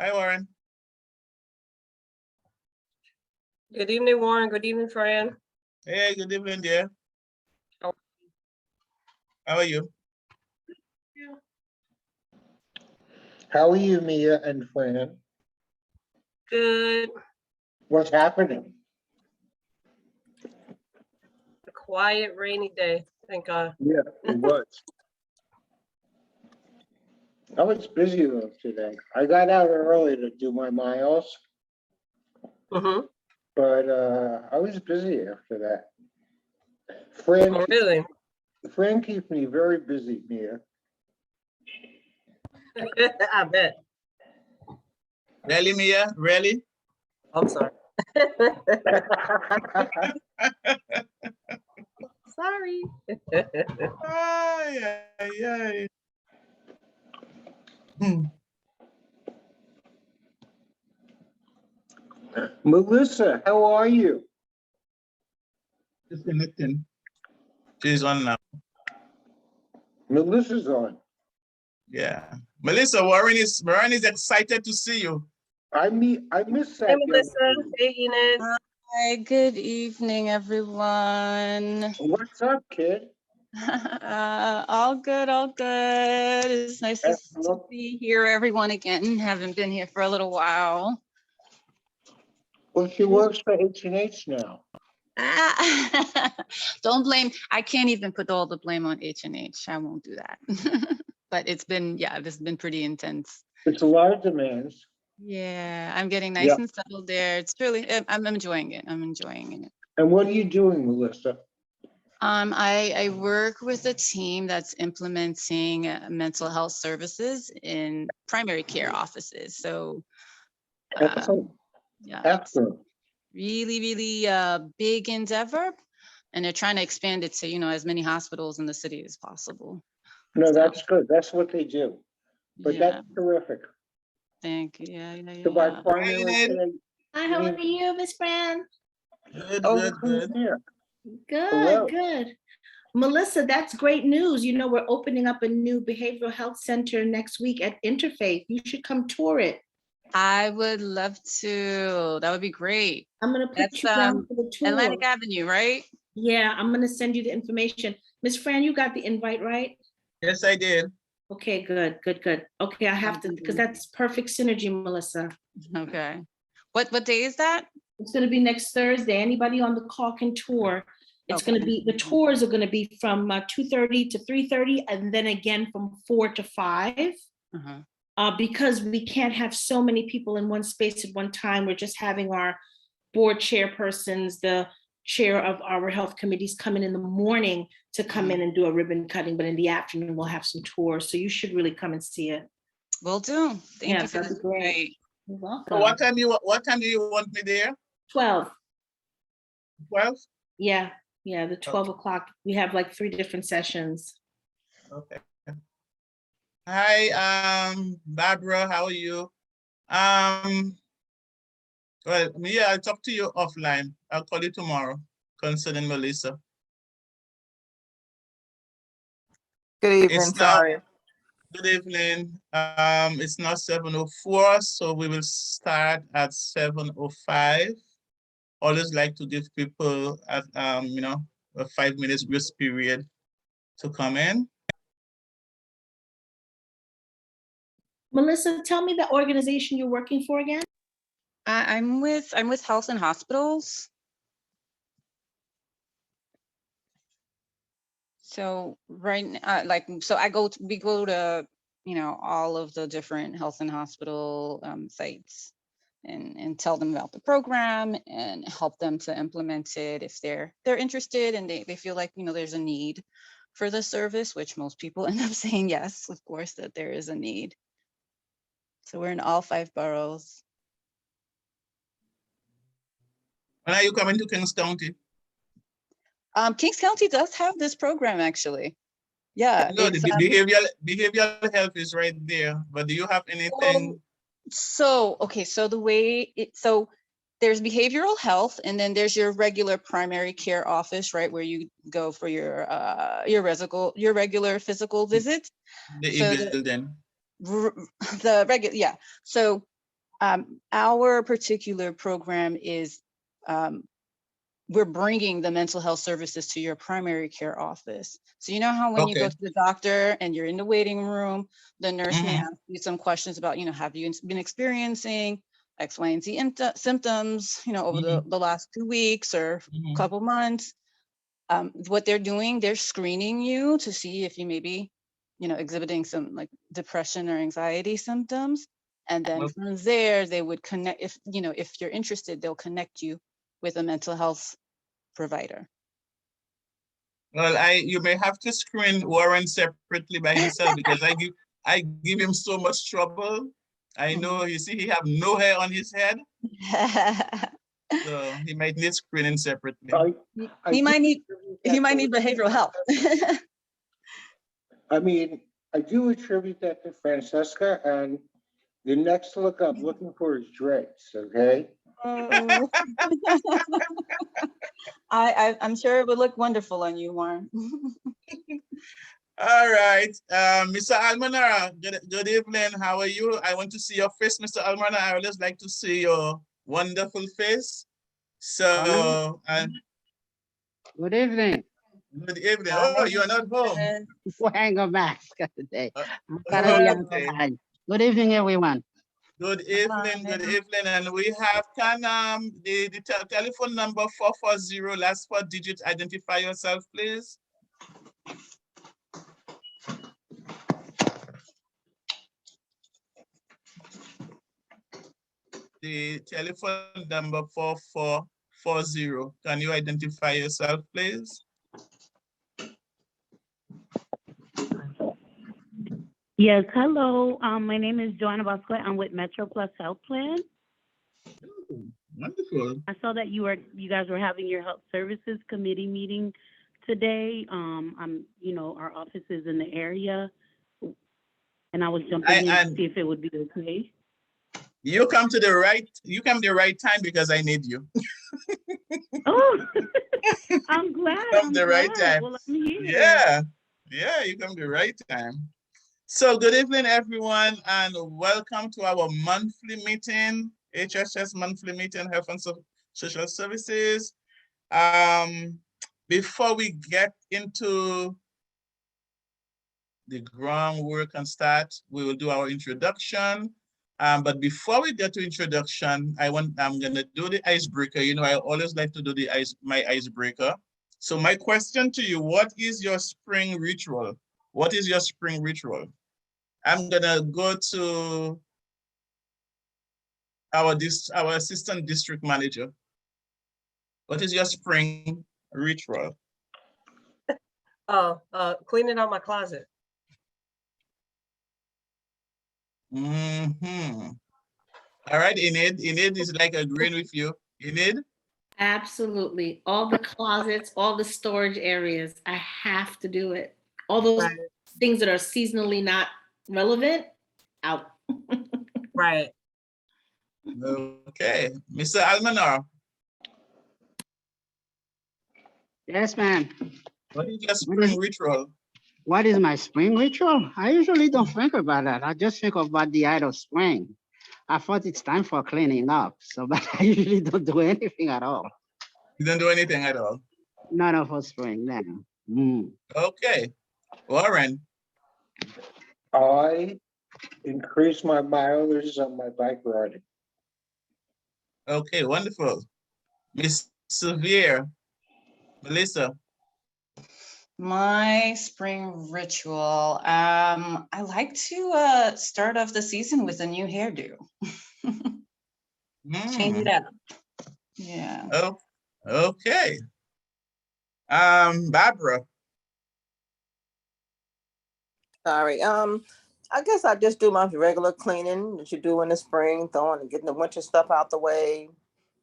Hi, Warren. Good evening, Warren. Good evening, Fran. Hey, good evening, dear. How- How are you? How are you, Mia and Fran? Good. What's happening? A quiet, rainy day. Thank God. Yeah, it was. I was busy though today. I got out early to do my miles, Mm-hmm. but I was busy after that. Fran, Oh, really? Fran keeps me very busy, Mia. I bet. Really, Mia? Really? I'm sorry. Sorry. Ay, ay, ay. Melissa, how are you? Disconnecting. She's on now. Melissa's on. Yeah. Melissa, Warren is excited to see you. I miss that. Hey, young Melissa. lady. Hey, Enid. Hi, good evening, everyone. What's up, kid? All good, all good. It's nice to Excellent. be here, everyone, again. Haven't been here for a little while. Well, she works for H&H now. Don't blame, I can't even put all the blame on H&H. I won't do that. But it's been, yeah, this has been pretty intense. It's a lot of demands. Yeah, I'm getting nice Yeah. and settled there. It's really, I'm enjoying it. I'm enjoying it. And what are you doing, Melissa? I work with a team that's implementing mental health services in primary care offices. So, Excellent. yeah, Excellent. really big endeavor, and they're trying to expand it to, you know, as many hospitals in the city as possible. No, So, that's good. That's what they do. But yeah, that's terrific. thank you. Yeah. So by Yeah. primary Right, care, Hi, how are you, Miss Fran? Good, oh, good, who's good. here? Good, Hello. good. Melissa, that's great news. You know, we're opening up a new behavioral health center next week at Interfaith. You should come tour it. I would love to. That would be great. I'm gonna put That's you down for the tour. Atlantic Avenue, right? Yeah, I'm gonna send you the information. Miss Fran, you got the invite, right? Yes, I did. Okay, good, good, good. Okay, I have to, because that's perfect synergy, Melissa. Okay. What day is that? It's gonna be next Thursday. Anybody on the call can tour. It's gonna Okay. be, the tours are gonna be from 2:30 to 3:30, and then again from 4 to 5. Uh-huh. Because we can't have so many people in one space at one time. We're just having our board chairpersons, the chair of our health committees come in the morning to come in and do a ribbon cutting, but in the afternoon we'll have some tours. So you should really come and see it. Will do. Thank Yeah, you for that'd this. be great. Great. You're So welcome. what time do you want me there? 12. 12? Yeah, the 12 o'clock. We have like 3 different sessions. Okay. Hi, Barbara, how are you? Well, Mia, I'll talk to you offline. I'll call you tomorrow concerning Melissa. Good evening, It's now, sorry. good evening. It's now 7:04, so we will start at 7:05. Always like to give people at a 5 minutes grace period to come in. Melissa, tell me the organization you're working for again. I'm with Health and Hospitals. So right, we go to, you know, all of the different health and hospital sites and tell them about the program and help them to implement it if they're interested and they feel like, you know, there's a need for the service, which most people end up saying yes, of course, that there is a need. So we're in all 5 boroughs. When are you coming to Kings County? Kings County does have this program, actually. Yeah. No, the it's, behavioral health is right there, but do you have anything? So the way there's behavioral health, and then there's your regular primary care office, right, where you go for your regular physical visits. The So e-building. the regular, yeah. So Our particular program is, we're bringing the mental health services to your primary care office. So you know how when you go Okay. to the doctor and you're in the waiting room, the nurse may Mhm. ask you some questions about, have you been experiencing X, Y, and Z symptoms, over the last 2 weeks or Mhm. couple months. What they're doing, they're screening you to see if you may be, exhibiting some like depression or anxiety symptoms. And then Okay. from there, they would connect, if you're interested, they'll connect you with a mental health provider. Well, you may have to screen Warren separately by himself because I give him so much trouble. I know, you see, he have no hair on his head, so he might need screening separately. I He do might need, attribute that to- behavioral help. I mean, I do attribute that to Francesca, and the next look I'm looking for is Drake's, okay? Oh. I'm sure it would look wonderful on you, Warren. All right, Mr. Almanara, good evening. How are you? I want to see your face, Mr. Almanara. I always like to see your wonderful face. So, and Good evening. good evening. Oh, you are not home. And Wearing a mask today. Uh, I'm gonna be on the okay. line. Good evening, everyone. Good evening, good evening. And we have, the telephone number 440, last 4 digits, identify yourself, please. The telephone number 4440. Can you identify yourself, please? Yes, hello. My name is Joanna Bosco. I'm with Metro Plus Health Plan. Oh, wonderful. I saw that you guys were having your health services committee meeting today. Our office is in the area, and I was jumping in to see if it would be okay. You come the right time because I need you. Oh, I'm glad. Come the right time. Well, I'm here. Yeah, you come the right time. So good evening, everyone, and welcome to our monthly meeting, HSS monthly meeting, Health and Social Services. Before we get into the groundwork and start, we will do our introduction. But before we get to introduction, I'm gonna do the icebreaker. I always like to do my icebreaker. So my question to you, what is your spring ritual? What is your spring ritual? I'm gonna go to our assistant district manager. What is your spring ritual? Cleaning out my closet. Mm-hmm. All right, Enid is like agreeing with you. Enid? Absolutely. All the closets, all the storage areas, I have to do it. All those Right. things that are seasonally not relevant, out. Right. Okay, Mr. Almanar, Yes, ma'am. what is your spring ritual? What is my spring ritual? I usually don't think about that. I just think about the idle spring. I thought it's time for cleaning up, but I usually don't do anything at all. You don't do anything at all? Not for spring, no. Okay, Warren. I increase my mileage on my bike riding. Okay, wonderful. Miss Severe, Melissa. my spring ritual, I like to start off the season with a new hairdo. Change it up. Yeah. Oh, okay. Barbara. Sorry. I guess I just do my regular cleaning that you do in the spring, getting the winter stuff out the way.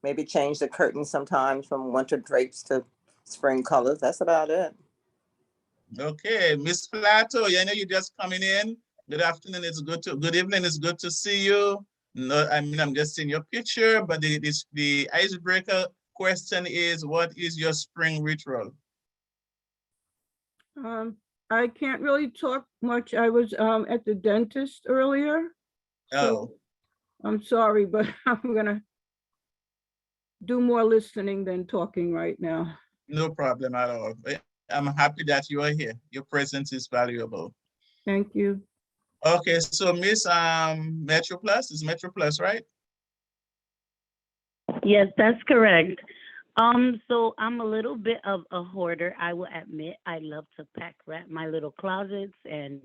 Maybe change the curtains sometimes from winter drapes to spring colors. That's about it. Okay, Miss Plato, I know you're just coming in. Good afternoon, good evening, it's good to see you. No, I'm just seeing your picture, but the icebreaker question is, what is your spring ritual? I can't really talk much. I was at the dentist earlier. Oh, I'm sorry, but I'm gonna do more listening than talking right now. No problem at all. I'm happy that you are here. Your presence is valuable. Thank you. Okay, so Miss Metro Plus is Metro Plus, right? Yes, that's correct. So I'm a little bit of a hoarder. I will admit I love to pack rat my little closets, and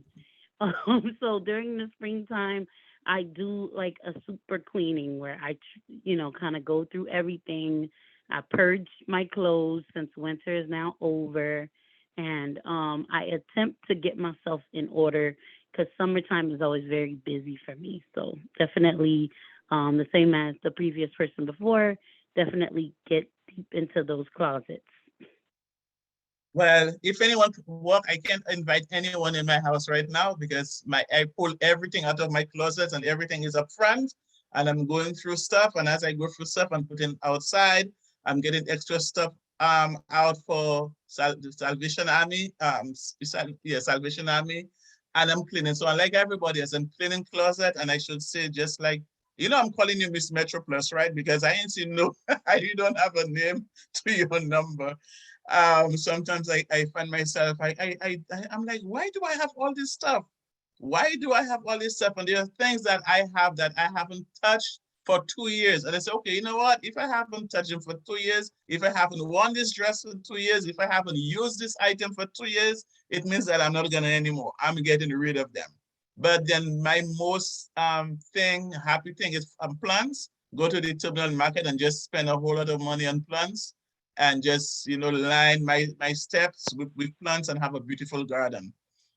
so during the springtime, I do like a super cleaning where kind of go through everything. I purge my clothes since winter is now over, and I attempt to get myself in order because summertime is always very busy for me. So definitely, the same as the previous person before, definitely get deep into those closets. Well, if anyone could walk, I can't invite anyone in my house right now because I pull everything out of my closet and everything is up front, and I'm going through stuff. And as I go through stuff, I'm putting outside. I'm getting extra stuff out for the Salvation Army. Salvation Army, and I'm cleaning. So unlike everybody else, I'm cleaning closet, and I should say just like, I'm calling you Miss Metro Plus, right? Because I ain't seen no, you don't have a name to your number. Sometimes I find myself, I'm like, why do I have all this stuff? Why do I have all this stuff? And there are things that I have that I haven't touched for 2 years. And I say, okay, you know what? If I haven't touched them for 2 years, if I haven't worn this dress for 2 years, if I haven't used this item for 2 years, it means that I'm not gonna anymore. I'm getting rid of them. But then my most happy thing is plants. Go to the terminal market and just spend a whole lot of money on plants and just, line my steps with plants and have a beautiful garden.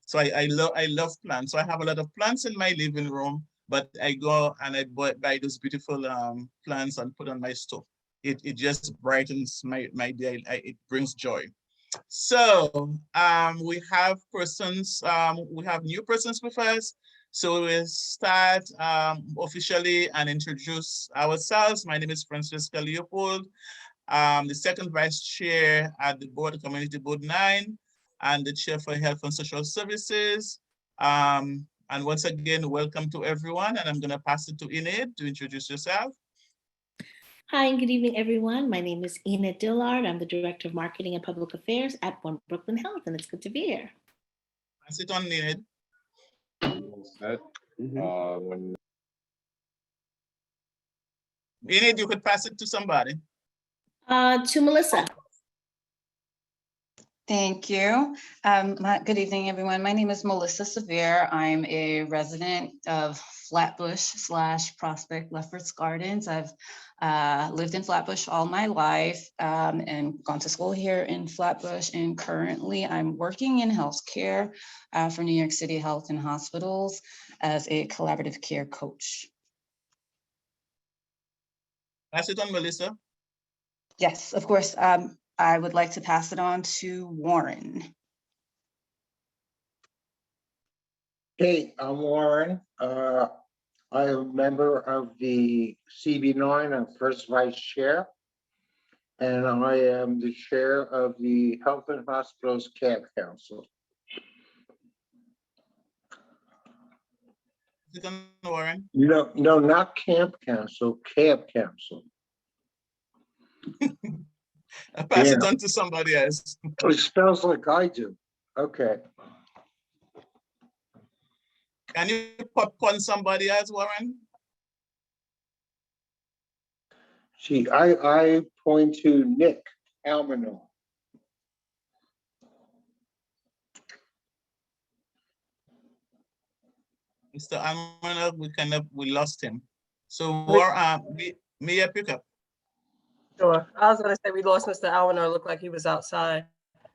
So I love plants. So I have a lot of plants in my living room, but I go and I buy those beautiful plants and put on my stove. It just brightens my day. It brings joy. So we have new persons with us. So we'll start officially and introduce ourselves. My name is Francisca Leopold. The second vice chair at the board, Community Board 9, and the chair for Health and Social Services. And once again, welcome to everyone. And I'm going to pass it to Enid to introduce yourself. Hi, and good evening, everyone. My name is Enid Dillard. I'm the Director of Marketing and Public Affairs at One Brooklyn Health, and it's good to be here. Pass it on, Enid. Enid, you could pass it to somebody. To Melissa. Thank you. Good evening, everyone. My name is Melissa Severe. I'm a resident of Flatbush/Prospect Lefferts Gardens. I've lived in Flatbush all my life and gone to school here in Flatbush. And currently I'm working in healthcare for New York City Health and Hospitals as a collaborative care coach. Pass it on, Melissa. Yes, of course. I would like to pass it on to Warren. Hey, I'm Warren. I am a member of the CB9. I'm first vice chair. And I am the chair of the Health and Hospitals Camp Council. Pass it on, Warren. No, not Camp Council, Camp Council. Pass it on to somebody else. It spells like I do. Okay. Can you pop on somebody else, Warren? See, I point to Nick Almanor. Mr. Almanor, we lost him. So Mia, pick up. Sure. I was gonna say we lost Mr. Allen, or looked like he was outside.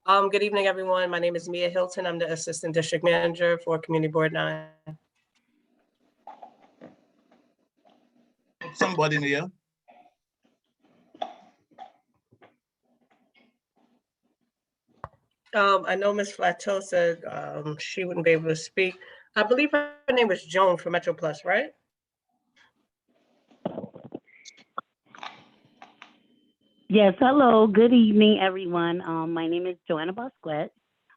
Good evening, everyone. My name is Mia Hilton. I'm the Assistant District Manager for Community Board 9. Somebody, Mia. I know Ms. Flateau said she wouldn't be able to speak. I believe her name was Joan for Metro Plus, right? Yes, hello, good evening, everyone. My name is Joanna Bosquet.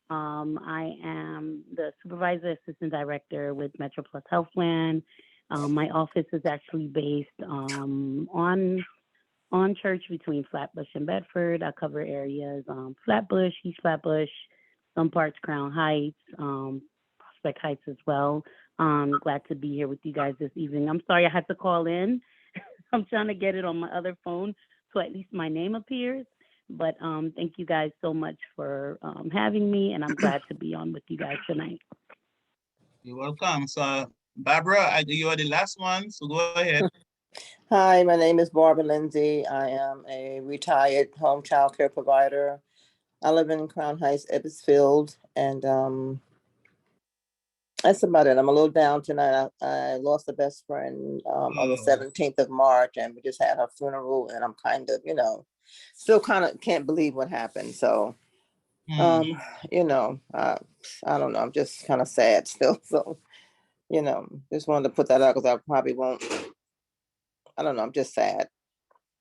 I am the Supervisor Assistant Director with Metro Plus Health Plan. My office is actually based on Church between Flatbush and Bedford. I cover areas Flatbush, East Flatbush, some parts Crown Heights, Prospect Heights as well. Glad to be here with you guys this evening. I'm sorry I had to call in. I'm trying to get it on my other phone so at least my name appears. But thank you guys so much for having me, and I'm glad to be on with you guys tonight. You're welcome. So, Barbara, you are the last one, so go ahead. Hi, my name is Barbara Lindsay. I am a retired home child care provider. I live in Crown Heights, Ebbsfield, and that's about it. I'm a little down tonight. I lost a best friend on the 17th of March, and we just had her funeral, and I'm kind of, still kind of can't believe what happened. So, I don't know. I'm just kind of sad still. So, just wanted to put that out because I probably won't. I don't know. I'm just sad.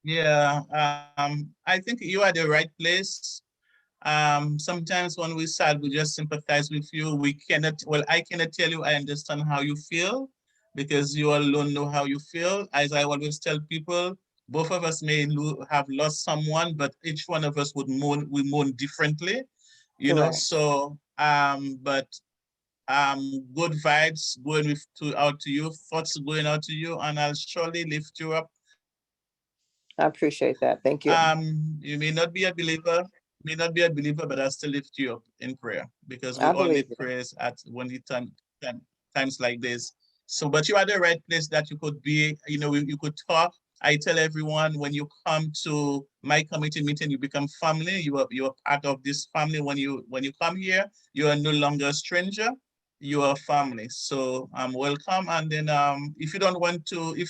Yeah, I think you are the right place. Sometimes when we're sad, we just sympathize with you. I cannot tell you I understand how you feel because you alone know how you feel. As I always tell people, both of us may have lost someone, but each one of us we mourn differently, Correct. so, but good vibes out to you, thoughts going out to you, and I'll surely lift you up. I appreciate that. Thank you. You may not be a believer, but I still lift you up in prayer because we I all need believe you. prayers at times like this. So, but you are the right place that you could be, you could talk. I tell everyone when you come to my committee meeting, you become family. You are part of this family. When you come here, you are no longer a stranger. You are family. So welcome. And then if you don't want to, if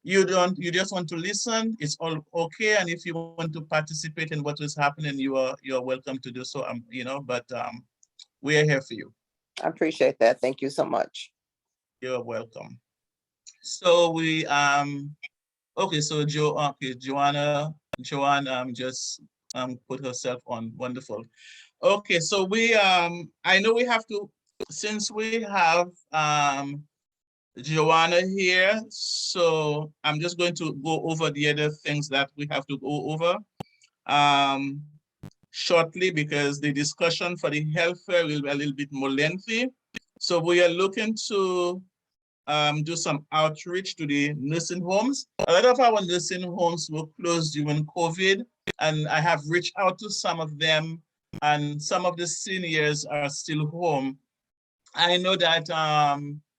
you just want to listen, it's all okay. And if you want to participate in what is happening, you are welcome to do so. But we are here for you. I appreciate that. Thank you so much. You're welcome. So we okay, so Joanne just put herself on. Wonderful. Okay, so we I know we have to, since we have Joanna here, so I'm just going to go over the other things that we have to go over shortly because the discussion for the health fair will be a little bit more lengthy. So we are looking to do some outreach to the nursing homes. A lot of our nursing homes were closed during COVID, and I have reached out to some of them, and some of the seniors are still home. I know that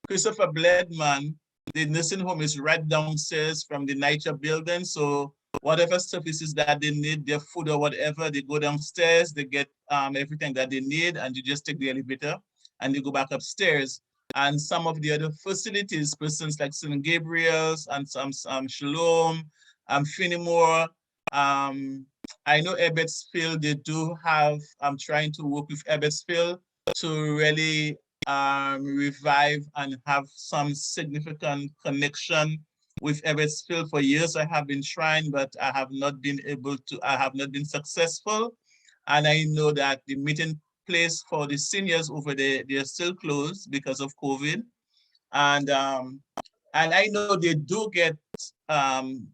Christopher Bledman, the nursing home is right downstairs from the NYCHA building. So whatever services that they need, their food or whatever, they go downstairs, they get everything that they need, and you just take the elevator and you go back upstairs. And some of the other facilities, persons like St. Gabriel's and some Shalom, Finnemore, I know Ebbsfield, they do have, I'm trying to work with Ebbsfield to really revive and have some significant connection with Ebbsfield. For years I have been trying, but I have not been successful. And I know that the meeting place for the seniors over there, they're still closed because of COVID. And I know they do get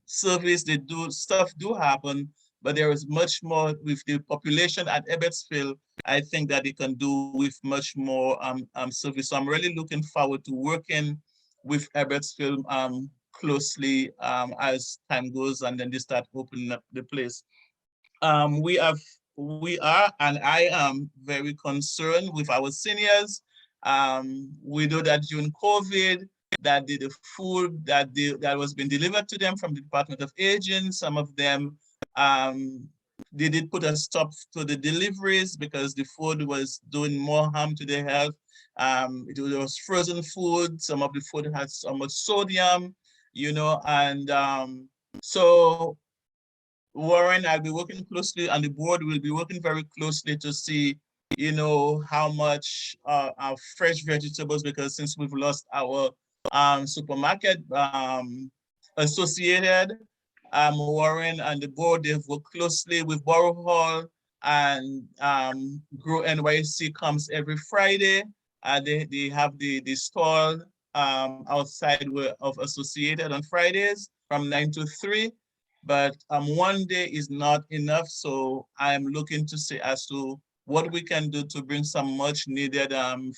service, stuff do happen, but there is much more with the population at Ebbsfield. I think that they can do with much more service. So I'm really looking forward to working with Ebbsfield closely as time goes and then they start opening up the place. We are, and I am very concerned with our seniors. We know that during COVID, that the food that was being delivered to them from the Department of Aging, some of them, they did put a stop to the deliveries because the food was doing more harm to their health. It was frozen food. Some of the food had so much sodium, and so Warren, I'll be working closely, and the board will be working very closely to see, how much our fresh vegetables, because since we've lost our supermarket associated, Warren and the board, they've worked closely with Borough Hall, and Grow NYC comes every Friday. They have the stall outside of Associated on Fridays from 9 to 3. But one day is not enough. So I'm looking to see as to what we can do to bring some much needed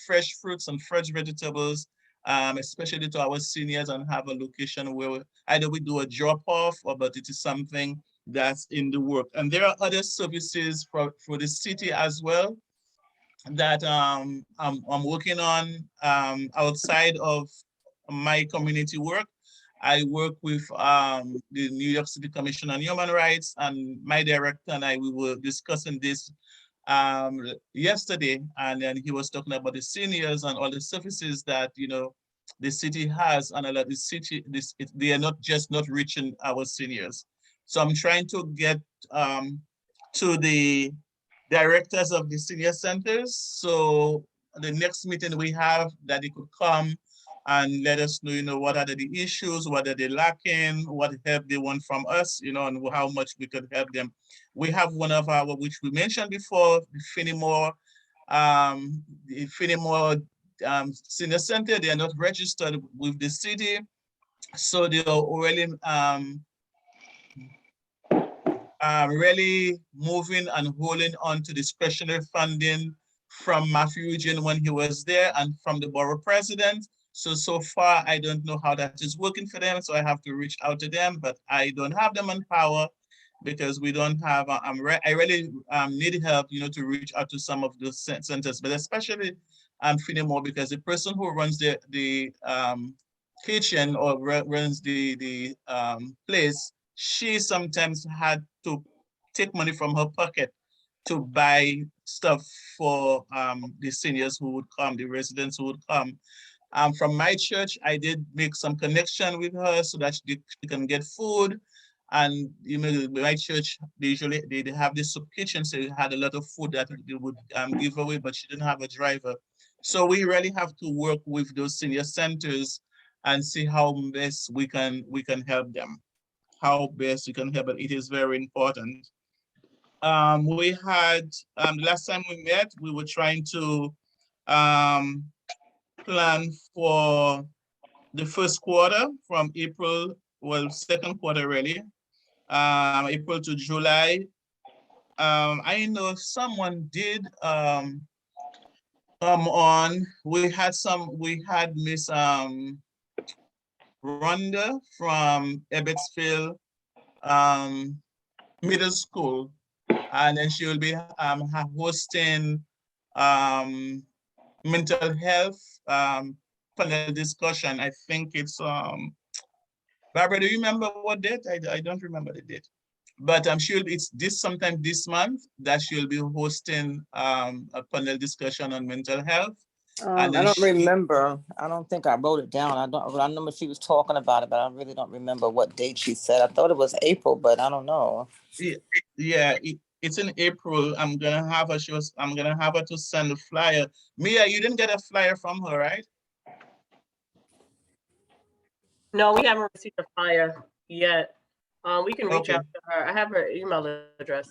fresh fruits and fresh vegetables, especially to our seniors, and have a location where either we do a drop off, or but it is something that's in the work. And there are other services for the city as well that I'm working on outside of my community work. I work with the New York City Commission on Human Rights, and my director and I, we were discussing this yesterday, and then he was talking about the seniors and all the services that, you know, the city has, and a lot of the city, they are not reaching our seniors. So I'm trying to get to the directors of the senior centers. So the next meeting we have, that they could come and let us know, you know, what are the issues, what are they lacking, what help they want from us, you know, and how much we could help them. We have one of our, which we mentioned before, the Fenimore Senior Center. They are not registered with the city. So they are already really moving and holding on to discretionary funding from Matthew Eugene when he was there, and from the borough president. So far, I don't know how that is working for them. So I have to reach out to them, but I don't have them on power because we don't have, I really need help, you know, to reach out to some of those centers, but especially Fenimore, because the person who runs the kitchen or runs the place, she sometimes had to take money from her pocket to buy stuff for the seniors who would come, the residents who would come. From my church, I did make some connection with her so that she can get food. And you know, my church, they have this soup kitchen, so they had a lot of food that they would give away, but she didn't have a driver. So we really have to work with those senior centers and see how best we can help them. How best we can help, but it is very important. We had, last time we met, we were trying to plan for the first quarter from April, well, second quarter really, April to July. I know someone did come on. We had Miss Rhonda from Ebbetsville Middle School, and then she will be hosting mental health panel discussion. I think it's Barbara, do you remember what date? I don't remember the date. But I'm sure it's sometime this month that she'll be hosting a panel discussion on mental health. I don't remember. I don't think I wrote it down. I remember she was talking about it, but I really don't remember what date she said. I thought it was April, but I don't know. Yeah, it's in April. I'm gonna have her. I'm gonna have her to send a flyer. Mia, you didn't get a flyer from her, right? No, we haven't received a flyer yet. We can reach out to her. I have her email address.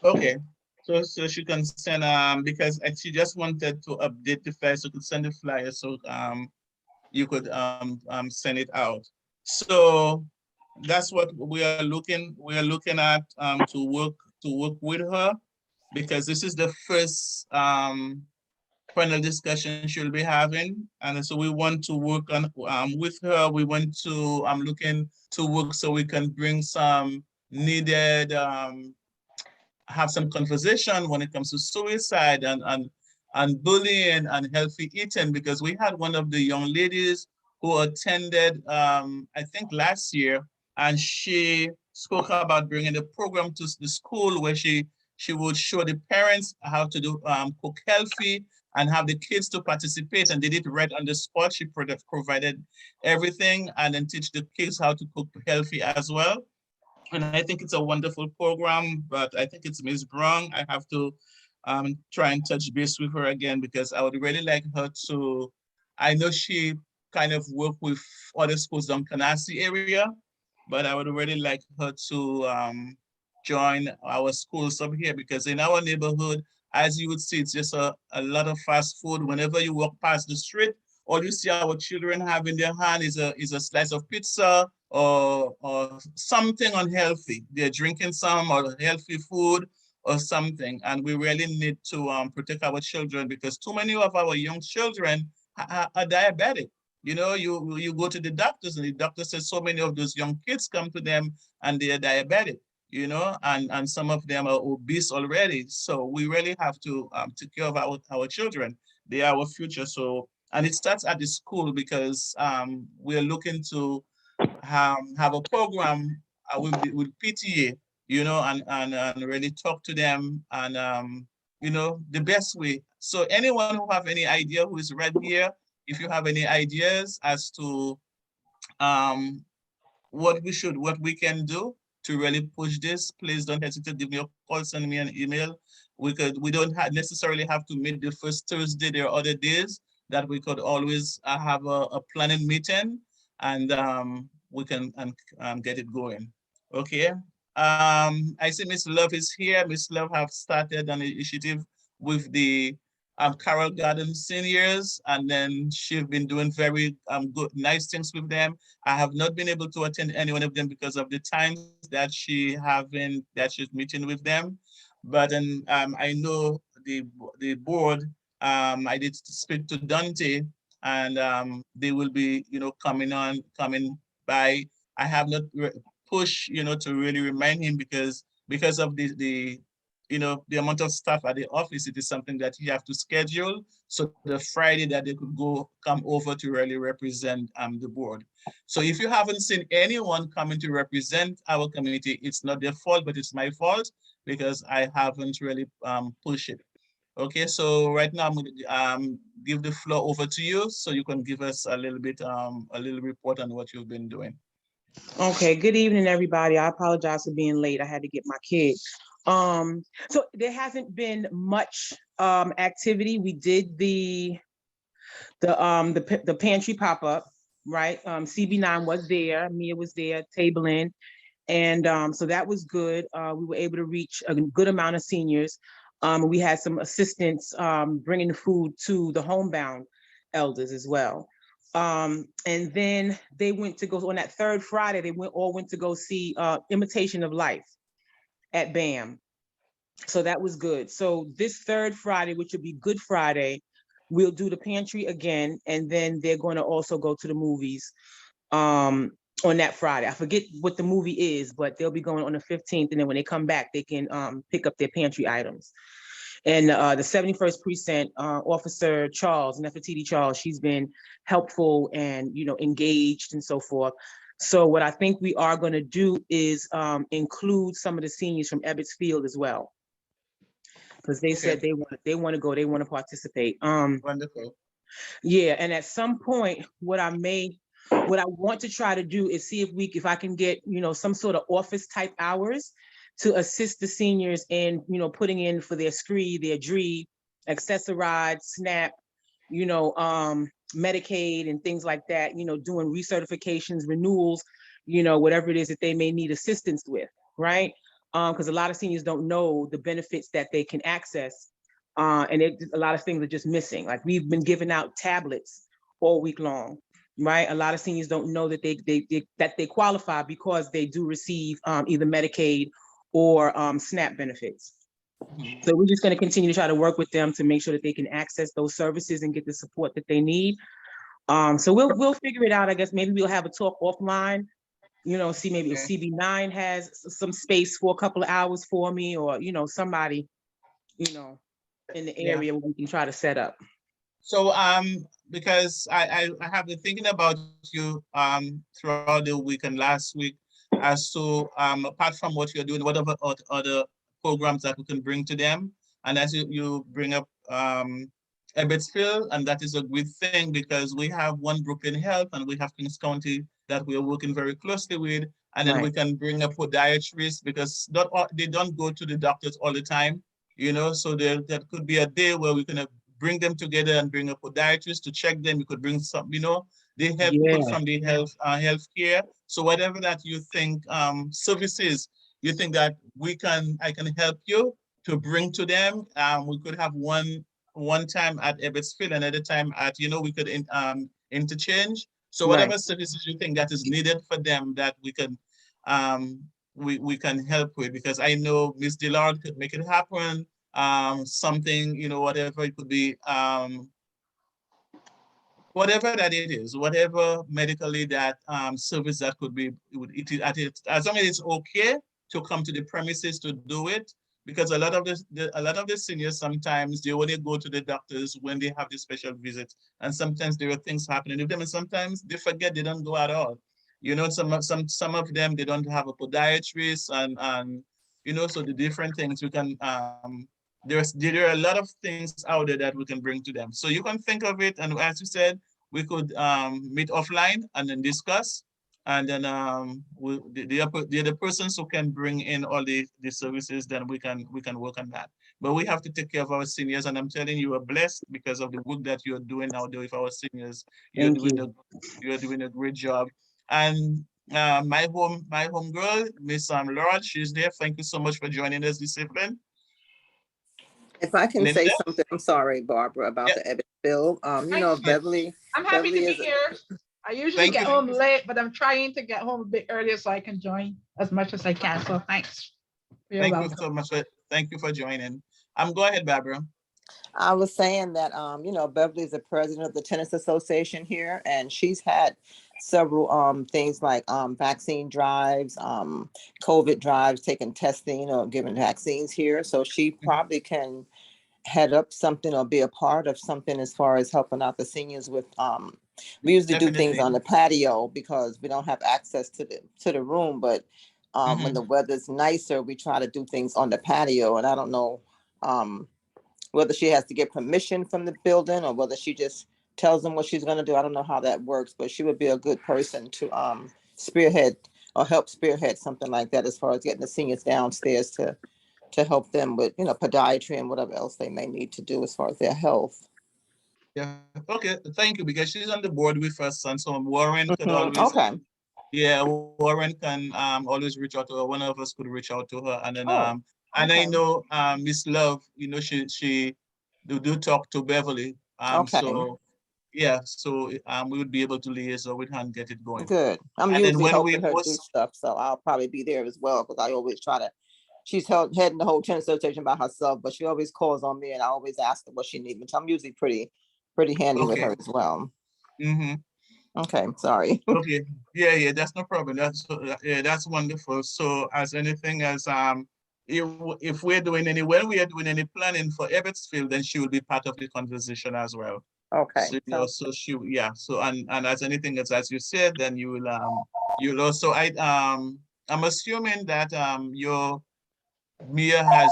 Okay. So she can send because she just wanted to update the flyer, so could send the flyer so you could send it out. So that's what we are looking at to work with her, because this is the first panel discussion she'll be having, and so we want to work on with her. We want to looking to work so we can bring some needed have some conversation when it comes to suicide and bullying and healthy eating, because we had one of the young ladies who attended I think last year, and she spoke about bringing the program to the school where she would show the parents how to do cook healthy and have the kids to participate, and they did it right on the spot. She provided everything, and then teach the kids how to cook healthy as well. And I think it's a wonderful program, but I think it's Ms. Brown. I have to try and touch base with her again, because I would really like her to, I know she kind of work with other schools in Canarsie area, but I would really like her to join our schools up here, because in our neighborhood, as you would see, it's just a lot of fast food. Whenever you walk past the street all you see our children have in their hand is a slice of pizza or something unhealthy. They're drinking some or healthy food or something. And we really need to protect our children because too many of our young children are diabetic. You know, you go to the doctors and the doctor says so many of those young kids come to them and they are diabetic, you know, and some of them are obese already. So we really have to take care of our children. They are our future. So, and it starts at the school because we're looking to have a program with PTA, you know, and really talk to them and, you know, the best way. So anyone who have any idea who is right here, if you have any ideas as to what we can do to really push this, please don't hesitate to give me a call, send me an email. We don't necessarily have to meet the first Thursday. There are other days that we could always have a planning meeting and we can get it going. Okay. I see Miss Love is here. Miss Love have started an initiative with the Carroll Garden seniors, and then she's been doing very good, nice things with them. I have not been able to attend any one of them because of the times that she's meeting with them. But I know the board. I did speak to Dante, and they will be, you know, coming by. I have not pushed, you know, to really remind him because of the you know, the amount of staff at the office, it is something that you have to schedule. So the Friday that they could come over to really represent the board. So if you haven't seen anyone coming to represent our committee, it's not their fault, but it's my fault because I haven't really pushed it. Okay, so right now I'm going to give the floor over to you so you can give us a little report on what you've been doing. Okay, good evening, everybody. I apologize for being late. I had to get my kid. So there hasn't been much activity. We did the pantry pop-up, right? CB9 was there, Mia was there, tabling, and so that was good. We were able to reach a good amount of seniors. We had some assistants bringing the food to the homebound elders as well. And then they went to go on that third Friday. They all went to go see Imitation of Life at BAM. So that was good. So this third Friday, which will be Good Friday, we'll do the pantry again, and then they're going to also go to the movies on that Friday. I forget what the movie is, but they'll be going on the 15th, and then when they come back, they can pick up their pantry items. And the 71st Precinct Officer Charles, Nefertiti Charles, she's been helpful and, you know, engaged and so forth. So what I think we are going to do is include some of the seniors from Ebbets Field as well, because they said they want to go, they want to participate. Wonderful. Yeah, and at some point, what I want to try to do is see if I can get, you know, some sort of office type hours to assist the seniors in, you know, putting in for their SCREE, their DRE, Accessorize, SNAP, you know, Medicaid and things like that, you know, doing recertifications, renewals, you know, whatever it is that they may need assistance with, right? Because a lot of seniors don't know the benefits that they can access, and a lot of things are just missing. Like we've been giving out tablets all week long, right? A lot of seniors don't know that they qualify because they do receive either Medicaid or SNAP benefits. So we're just going to continue to try to work with them to make sure that they can access those services and get the support that they need. So we'll figure it out. I guess maybe we'll have a talk offline, you know, see maybe if CB9 has some space for a couple of hours for me, or, you know, somebody, you know, in the area where we can try to set up. So because I have been thinking about you throughout the week and last week as to apart from what you're doing, what other programs that we can bring to them. And as you bring up Ebbets Field, and that is a good thing because we have one Brooklyn Health and we have Kings County that we are working very closely with. And then we can bring a podiatrist because they don't go to the doctors all the time, you know, so there could be a day where we can bring them together and bring a podiatrist to check them. You could bring some, you know, they help people from the healthcare. So whatever that you think services you think that I can help you to bring to them, we could have one one time at Ebbetsfield, another time at, we could interchange. So Right. whatever services you think that is needed for them that we can we can help with, because I know Miss Dillard could make it happen. Something, whatever it could be, whatever that it is, whatever medically that service that could be, as long as it's okay to come to the premises to do it, because a lot of the seniors, sometimes they only go to the doctors when they have the special visits, and sometimes there are things happening with them, and sometimes they forget, they don't go at all. Some of them, they don't have a podiatrist, and so the different things we can there are a lot of things out there that we can bring to them. So you can think of it, and as you said, we could meet offline and then discuss, and then the other persons who can bring in all the services, then we can work on that. But we have to take care of our seniors, and I'm telling you, we're blessed because of the work that you're doing out there with our seniors. You're doing a great job. And my home girl, Miss Laura, she's there. Thank you so much for joining us this evening. If I can say Linda? something, I'm sorry, Barbara, about Yeah. the Ebbetsville. Beverly. I'm happy to Beverly be here. I usually Thank get you. home late, but I'm trying to get home a bit earlier so I can join as much as I can. So thanks. You're Thank welcome. you so much. Thank you for joining. Go ahead, Barbara. I was saying that, Beverly is the president of the Tennis Association here, and she's had several things like vaccine drives, COVID drives, taking testing, giving vaccines here. So she probably can head up something or be a part of something as far as helping out the seniors with we usually do things Definitely. on the patio because we don't have access to the room, but when the weather's nicer, we try to do things on the patio. And I don't know whether she has to get permission from the building or whether she just tells them what she's going to do. I don't know how that works, but she would be a good person to spearhead or help spearhead something like that as far as getting the seniors downstairs to help them with, podiatry and whatever else they may need to do as far as their health. Yeah. Okay. Thank you, because she's on the board with us, and so Warren could always. Okay. Yeah, Warren can always reach out to her. One of us could reach out to her, and then and okay. I know Miss Love, she do talk to Beverly. Okay. So yeah, so we would be able to liaise with her and get it going. Good. I'm And then usually when we helping her do stuff, so I'll probably be there as well because I always try to. She's heading the whole tennis association by herself, but she always calls on me, and I always ask her what she needs. Which I'm usually pretty handy with her as well. Mm-hmm. Okay, sorry. Okay, yeah, that's no problem. That's wonderful. So as anything as if we're doing when we are doing any planning for Ebbetsfield, then she will be part of the conversation as well. Okay. So she, yeah. So and as anything as you said, then you'll also I'm assuming that Mia has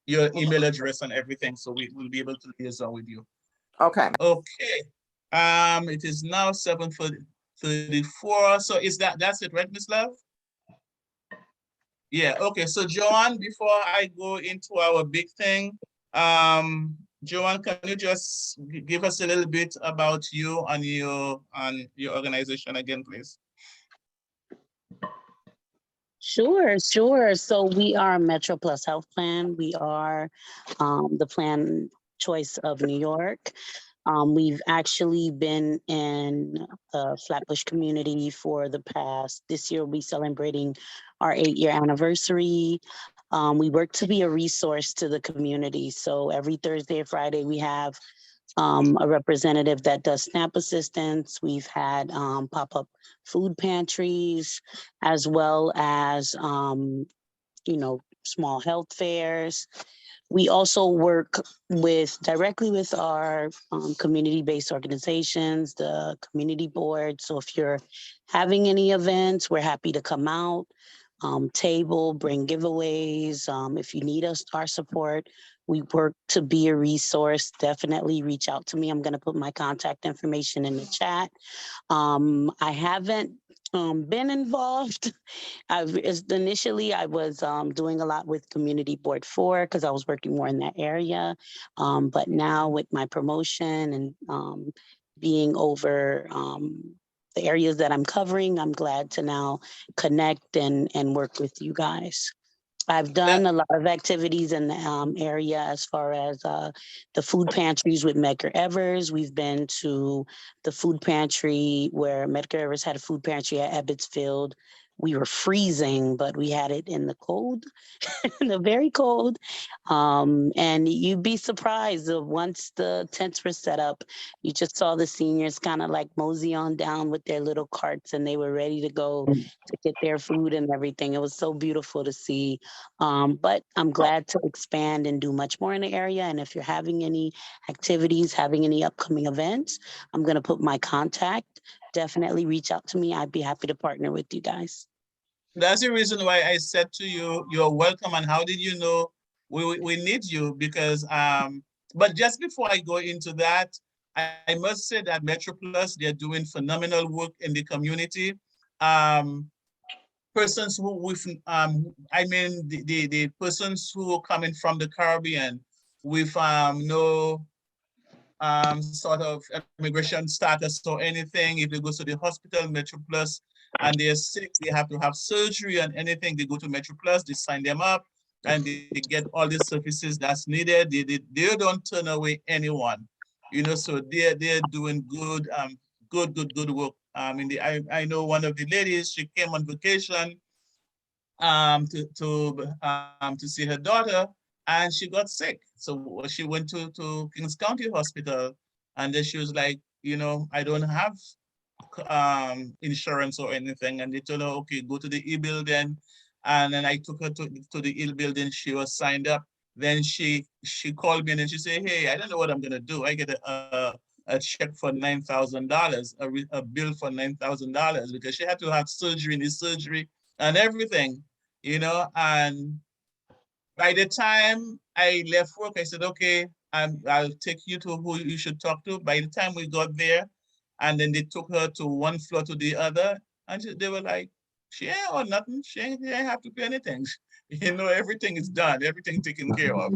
your email address and everything, so we will be able to liaison with you. Okay. Okay. It is now 7:34. So that's it, right, Miss Love? Yeah, okay. So Joanne, before I go into our big thing, Joanne, can you just give us a little bit about you and your organization again, please? Sure. So we are Metro Plus Health Plan. We are the plan choice of New York. We've actually been in the Flatbush community for this year we'll be celebrating our 8-year anniversary. We work to be a resource to the community. So every Thursday and Friday we have a representative that does SNAP assistance. We've had pop-up food pantries, as well as, small health fairs. We also work directly with our community-based organizations, the community board. So if you're having any events, we're happy to come out, table, bring giveaways. If you need our support, we work to be a resource. Definitely reach out to me. I'm going to put my contact information in the chat. I haven't been involved. Initially, I was doing a lot with Community Board 4 because I was working more in that area. But now with my promotion and being over the areas that I'm covering, I'm glad to now connect and work with you guys. I've done a lot of activities in the area as far as the food pantries with Medgar Evers. We've been to the food pantry where Medgar Evers had a food pantry at Ebbetsfield. We were freezing, but we had it in the cold, in the very cold. And you'd be surprised that once the tents were set up, you just saw the seniors kind of like mosey on down with their little carts and they were ready to go to get their food and everything. It was so beautiful to see. But I'm glad to expand and do much more in the area. And if you're having any activities, having any upcoming events, I'm going to put my contact. Definitely reach out to me. I'd be happy to partner with you guys. That's the reason why I said to you, you're welcome. And how did you know we need you? Because, but just before I go into that, I must say that Metro Plus, they're doing phenomenal work in the community. Persons who with, I mean, the persons who are coming from the Caribbean with no sort of immigration status or anything, if they go to the hospital, Metro Plus, and they're sick, they have to have surgery and anything, they go to Metro Plus, they sign them up, and they get all the services that's needed. They don't turn away anyone, you know, so they're doing good, good work. I know one of the ladies, she came on vacation to see her daughter, and she got sick. So she went to Kings County Hospital, and then she was like, you know, I don't have insurance or anything. And they told her, okay, go to the e-building. And then I took her to the e-building. She was signed up. Then she called me and she said, hey, I don't know what I'm gonna do. I get a check for $9,000, a bill for $9,000 because she had to have surgery, knee surgery and everything, you know. And by the time I left work, I said, okay, I'll take you to who you should talk to. By the time we got there, and then they took her to one floor to the other, and they were like, she ain't or nothing. She ain't have to pay anything. You know, everything is done, everything taken care of.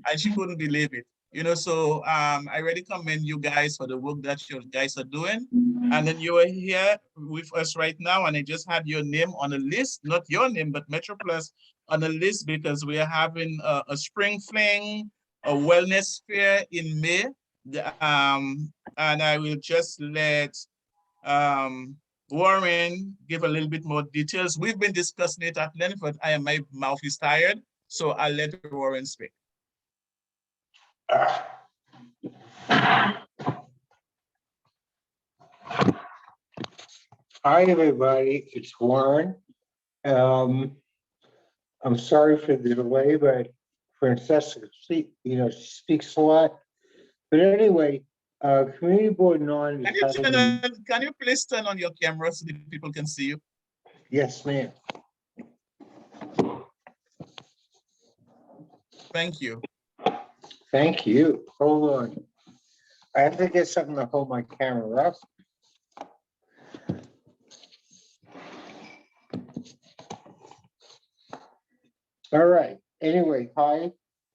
And she couldn't believe it. You know, so I really commend you guys for the work that you guys are doing. And then you are here with us right now, and I just had your name on a list, not your name, but Metro Plus on a list because we are having a spring fling, a wellness fair in May. And I will just let Warren give a little bit more details. We've been discussing it at length, but my mouth is tired, so I'll let Warren speak. Hi, everybody. It's Warren. I'm sorry for the delay, but Francesca, speaks a lot. But anyway, Community Board 9 is Can you please turn on your camera so that people can see you? Yes, ma'am. Thank you. Thank you. Hold on. I have to get something to hold my camera up. All right. Anyway, hi.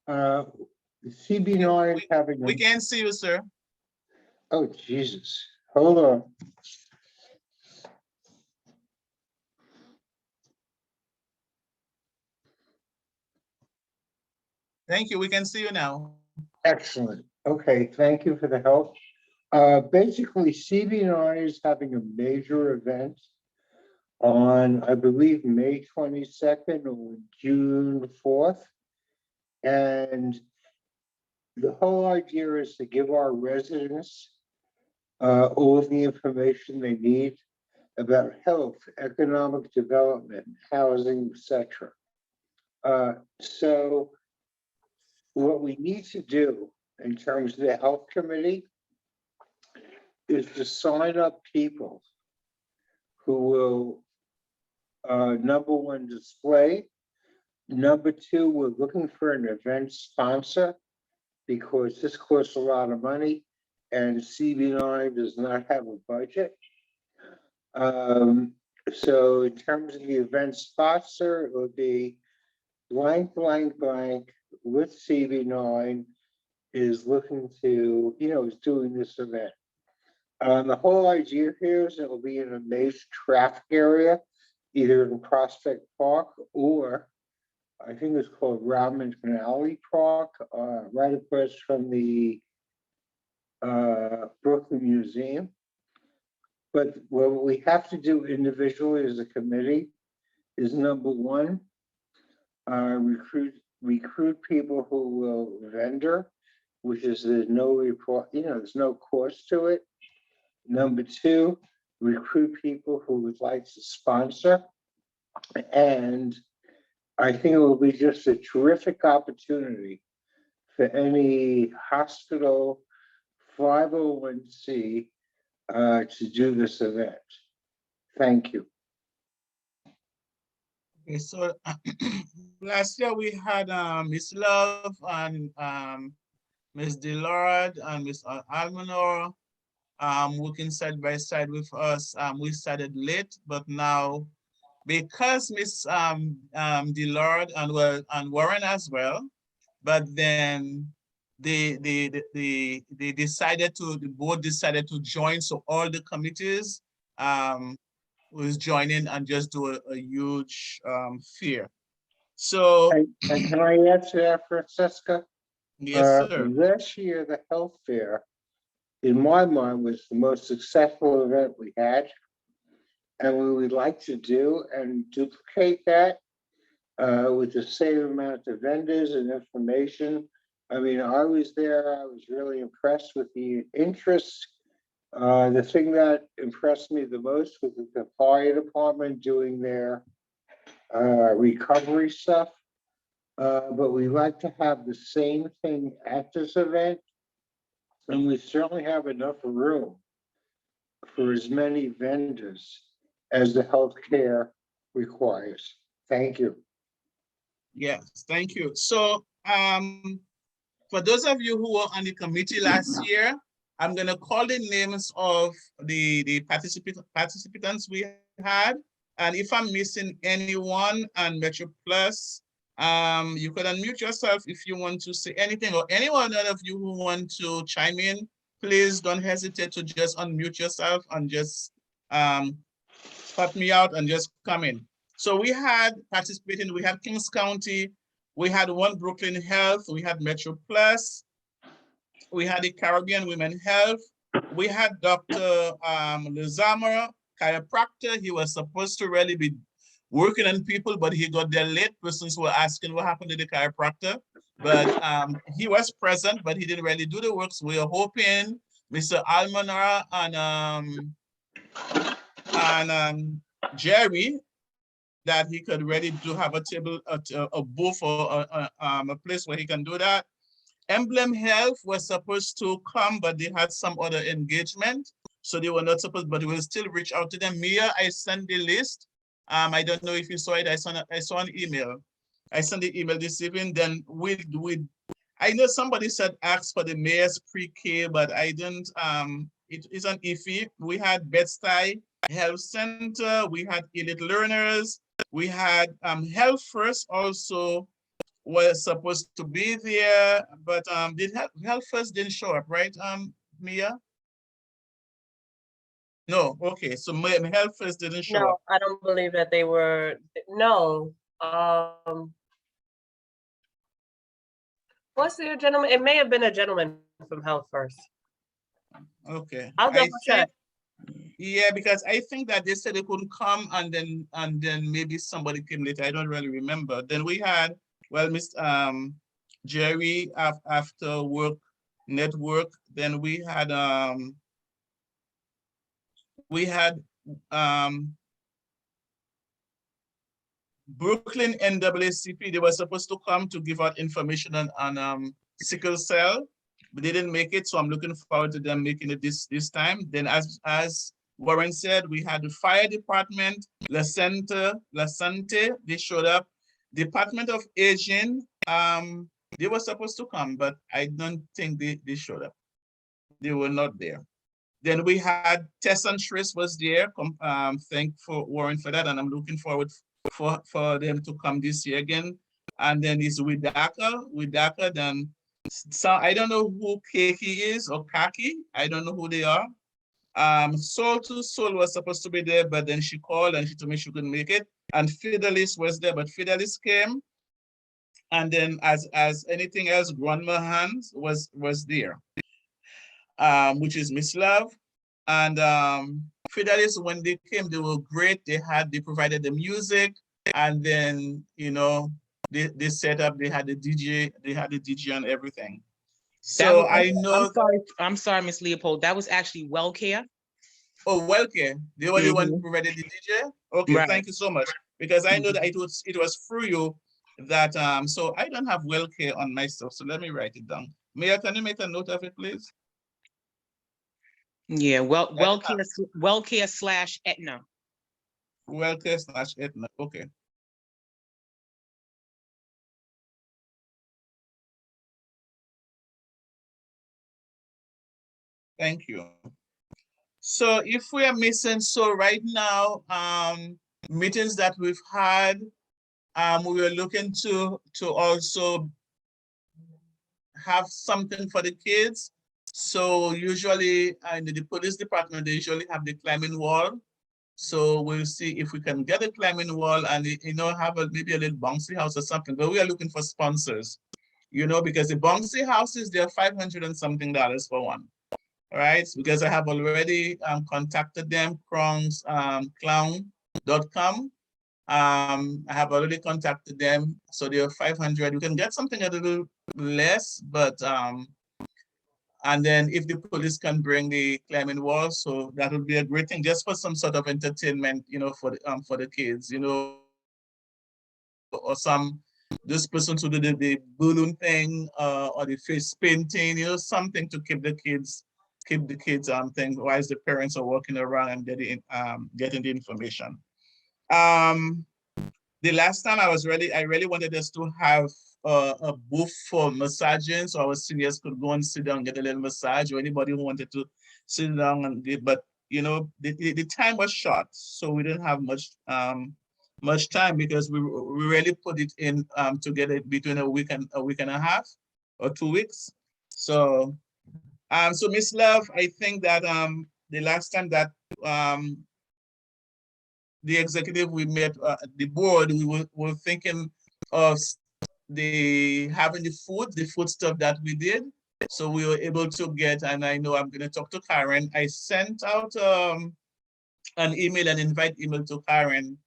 CB9 is having. We can't see you, sir. Oh, Jesus. Hold on. Thank you. We can see you now. Excellent. Okay. Thank you for the help. Basically, CB9 is having a major event on, I believe, May 22nd or June 4th. And the whole idea is to give our residents all of the information they need about health, economic development, housing, etc. So what we need to do in terms of the health committee is to sign up people who will, number one, display. Number two, we're looking for an event sponsor because this costs a lot of money and CB9 does not have a budget. So in terms of the event sponsor, it would be blank, blank, blank with CB9 is looking to, is doing this event. The whole idea here is it will be in a major traffic area, either in Prospect Park or I think it's called Ramen Canali Park, right across from the Brooklyn Museum. But what we have to do individually as a committee is number one, recruit people who will vendor, which is there's no report, there's no cost to it. Number two, recruit people who would like to sponsor. And I think it will be just a terrific opportunity for any hospital 501c to do this event. Thank you. Okay, so last year we had Miss Love and Miss Delord and Miss Almanor working side by side with us. We started late, but now because Miss Delord and Warren as well, but then the board decided to join, so all the committees was joining and just do a huge fair. So and can I add to that, Francesca? Yes, sir. This year, the health fair, in my mind, was the most successful event we had. And we would like to do and duplicate that with the same amount of vendors and information. I mean, I was there, I was really impressed with the interest. The thing that impressed me the most was the fire department doing their recovery stuff. But we like to have the same thing at this event. And we certainly have enough room for as many vendors as the healthcare requires. Thank you. Yes, thank you. So for those of you who were on the committee last year, I'm gonna call the names of the participants we had. And if I'm missing anyone on Metro Plus, you could unmute yourself if you want to say anything, or anyone of you who want to chime in, please don't hesitate to just unmute yourself and just cut me out and just come in. So we had participating, we had Kings County, we had One Brooklyn Health, we had Metro Plus, we had the Caribbean Women Health, we had Dr. Lizama, chiropractor. He was supposed to really be working on people, but he got there late. Persons were asking what happened to the chiropractor. But he was present, but he didn't really do the work. So we are hoping Mr. Almanara and Jerry, that he could really do have a table, a booth, or a place where he can do that. Emblem Health was supposed to come, but they had some other engagement. So they were not supposed, but we will still reach out to them. Mia, I sent the list. I don't know if you saw it. I saw an email. I sent the email this evening. Then I know somebody said ask for the mayor's pre-K, but I didn't, it isn't iffy. We had Bed-Stuy Health Center, we had Elite Learners, we had Health First also was supposed to be there, but Health First didn't show up, right, Mia? No, okay, so Health First didn't show up. No, I don't believe that they were, no. Was there a gentleman? It may have been a gentleman from Health First. Okay. I'll double check. Yeah, because I think that they said they couldn't come, and then maybe somebody came later. I don't really remember. Then we had, well, Mr. Jerry after work network. Then we had Brooklyn NAACP. They were supposed to come to give out information on sickle cell, but they didn't make it. So I'm looking forward to them making it this time. Then as Warren said, we had the fire department, La Sante, they showed up. Department of Aging, they were supposed to come, but I don't think they showed up. They were not there. Then we had Tess and Trish was there. Thank for Warren for that, and I'm looking forward for them to come this year again. And then it's Widaka, then so I don't know who Kaki is or Kaki. I don't know who they are. Soul to Soul was supposed to be there, but then she called and she told me she couldn't make it. And Fidelis was there, but Fidelis came. And then as anything else, Grandma Hans was there, which is Miss Love. And Fidelis, when they came, they were great. They provided the music, and then they set up. They had the DJ and everything. So I know. I'm sorry, Miss Leopold. That was actually WellCare. Oh, WellCare. They were the one who provided the DJ. Okay, Right. Thank you so much. Because I know that it was through you that so I don't have WellCare on my stuff. So let me write it down. Mayor, can you make a note of it, please? Yeah, WellCare/Aetna. WellCare/Aetna. Okay. Thank you. So if we are missing, so right now, meetings that we've had, we were looking to also have something for the kids. So usually in the police department, they usually have the climbing wall. So we'll see if we can get a climbing wall and have maybe a little bouncy house or something. But we are looking for sponsors, because the bouncy houses, they're $500 and something for one. All right, because I have already contacted them, clown.com. I have already contacted them, so they are $500. You can get something a little less, but and then if the police can bring the climbing wall, so that would be a great thing, just for some sort of entertainment, for the kids, or this person to do the balloon thing, or the face painting, something to keep the kids thing, while the parents are walking around and getting the information. The last time I really wanted us to have a booth for massaging, so our seniors could go and sit down and get a little massage, or anybody who wanted to sit down and get, but the time was short, so we didn't have much time, because we really put it in together between a week and a half or 2 weeks. So so Miss Love, I think that the last time that the executive we met, the board, we were thinking of having the food stuff that we did. So we were able to get, and I know I'm going to talk to Karen. I sent out an email, an invite email to Karen,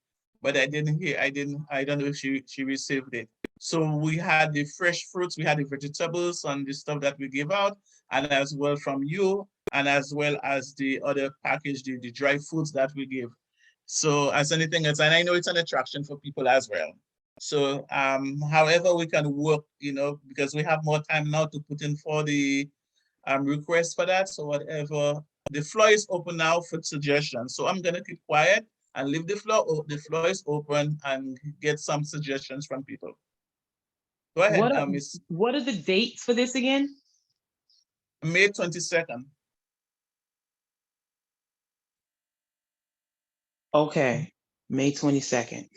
but I didn't hear. I don't know if she received it. So we had the fresh fruits, we had the vegetables and the stuff that we give out, and as well from you, and as well as the other package, the dry foods that we give. So as anything else, and I know it's an attraction for people as well. So however we can work, because we have more time now to put in for the request for that. So whatever, the floor is open now for suggestions. So I'm gonna keep quiet and leave the floor. The floor is open and get some suggestions from people. Go ahead, Miss. What are the dates for this again? May 22nd. Okay, May 22nd.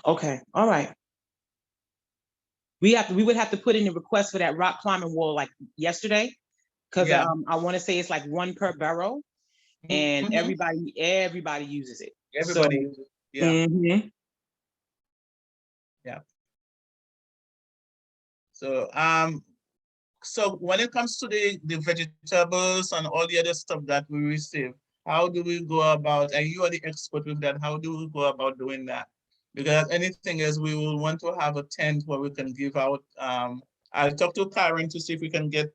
Okay, all right. We would have to put in a request for that rock climbing wall like yesterday, because I want to say it's like one per borough, and everybody uses it. Everybody uses it. Yeah. Yeah. So so when it comes to the vegetables and all the other stuff that we receive, how do we go about, and you are the expert with that, how do we go about doing that? Because anything else, we will want to have a tent where we can give out. I'll talk to Karen to see if we can get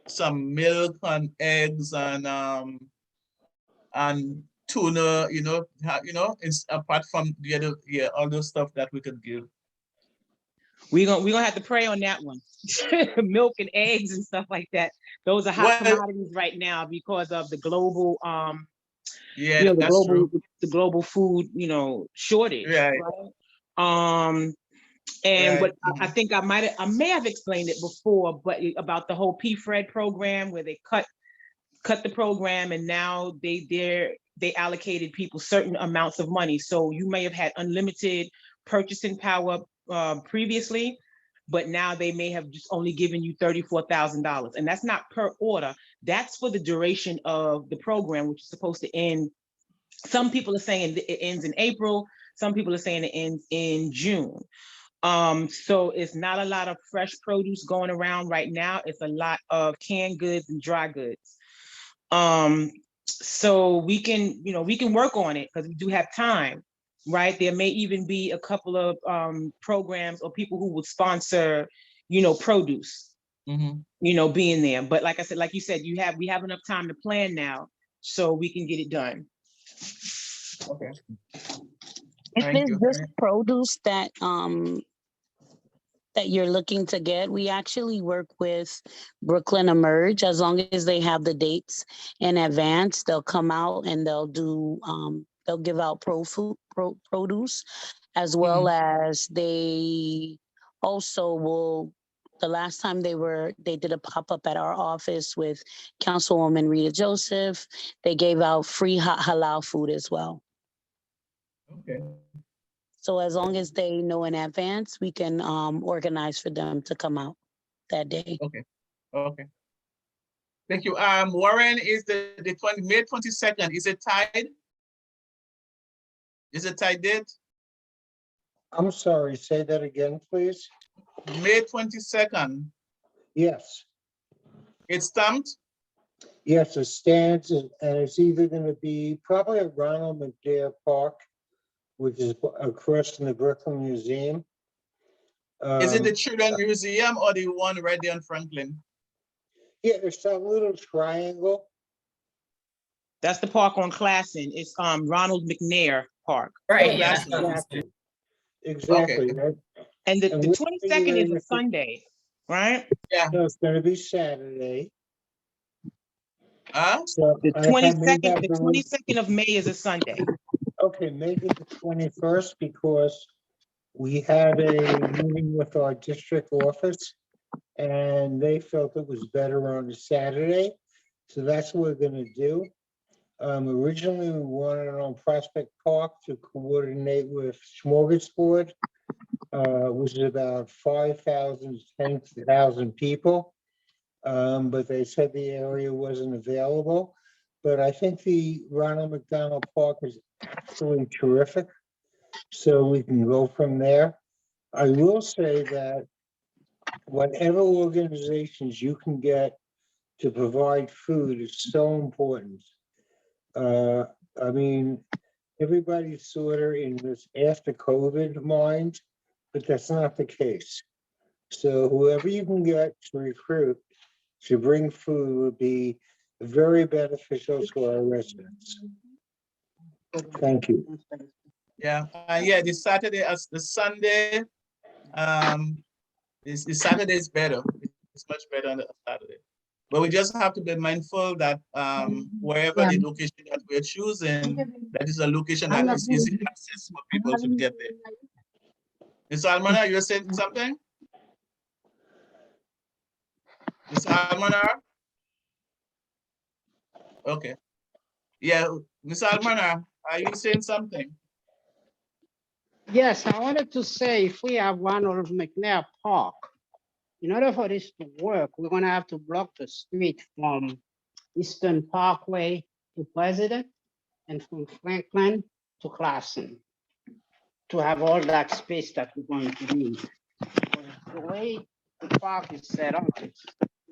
some milk and eggs and tuna, apart from the other, all those stuff that we could give. We're gonna have to pray on that one. Milk and eggs and stuff like that. Those are hot commodities right now because of the global the global food, shortage. Right. And what I think I may have explained it before, but about the whole PFRED program where they cut the program, and now they allocated people certain amounts of money. So you may have had unlimited purchasing power previously, but now they may have just only given you $34,000, and that's not per order. That's for the duration of the program, which is supposed to end. Some people are saying it ends in April. Some people are saying it ends in June. So it's not a lot of fresh produce going around right now. It's a lot of canned goods and dry goods. So we can, we can work on it because we do have time, right? There may even be a couple of programs or people who would sponsor, produce, being there. But like I said, like you said, we have enough time to plan now, so we can get it done. Okay. If Thank it's you. just produce that that you're looking to get, we actually work with Brooklyn Emerge. As long as they have the dates in advance, they'll come out and they'll do they'll give out produce, as well as they also will. The last time they did a pop-up at our office with Councilwoman Rita Joseph, they gave out free halal food as well. Okay. So as long as they know in advance, we can organize for them to come out that day. Okay. Okay. Thank you. Warren, is the May 22nd, is it tied? Is it tied date? I'm sorry, say that again, please. May 22nd, Yes, it's stamped? yes, it stands, and it's either gonna be probably at Ronald McNair Park, which is across from the Brooklyn Museum. Is it the Children's Museum or the one right there in Franklin? Yeah, there's that little triangle. That's the park on Classen. It's Ronald McNair Park. Right. Yeah. Exactly. Exactly. Okay. Right? And the And we 22nd is a figured Sunday, right? Yeah. So it's gonna be Saturday. So The I had made 22nd, that the the- 22nd of May is a Sunday. Okay, make it the 21st because we had a meeting with our district office and they felt it was better on a Saturday. So that's what we're gonna do. Originally, we wanted it on Prospect Park to coordinate with Smorgasbord, which is about 5,000 to 10,000 people. But they said the area wasn't available. But I think the Ronald McDonald Park is absolutely terrific. So we can go from there. I will say that whatever organizations you can get to provide food is so important. I mean, everybody's sort of in this after COVID mind, but that's not the case. So whoever you can get to recruit to bring food would be very beneficial to our residents. Thank you. yeah, yeah, the Saturday as the Sunday, the Saturday is better. It's much better on the Saturday. But we just have to be mindful that wherever the location that we're choosing, that is a location that is easy access for people to get there. Ms. Almonar, you're saying something? Ms. Almonar? Okay. Yeah, Ms. Almonar, are you saying something? Yes, I wanted to say if we have Ronald McNair Park, in order for this to work, we're gonna have to block the street from Eastern Parkway to President and from Franklin to Classen to have all that space that we're going to need. The way the park is set up, it's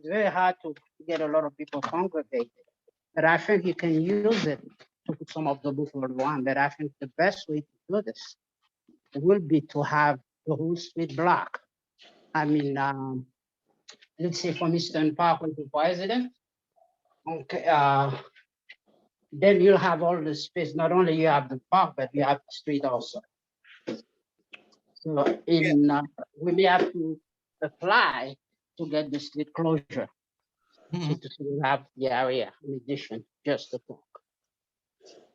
very hard to get a lot of people congregated. But I think you can use it to put some of the Buffalo one, but I think the best way to do this will be to have the whole street block. I mean, let's say from Eastern Parkway to President. Okay, then you'll have all the space. Not only you have the park, but you have the street also. So we may have to apply to get the street closure. So to have the area in addition, just the park.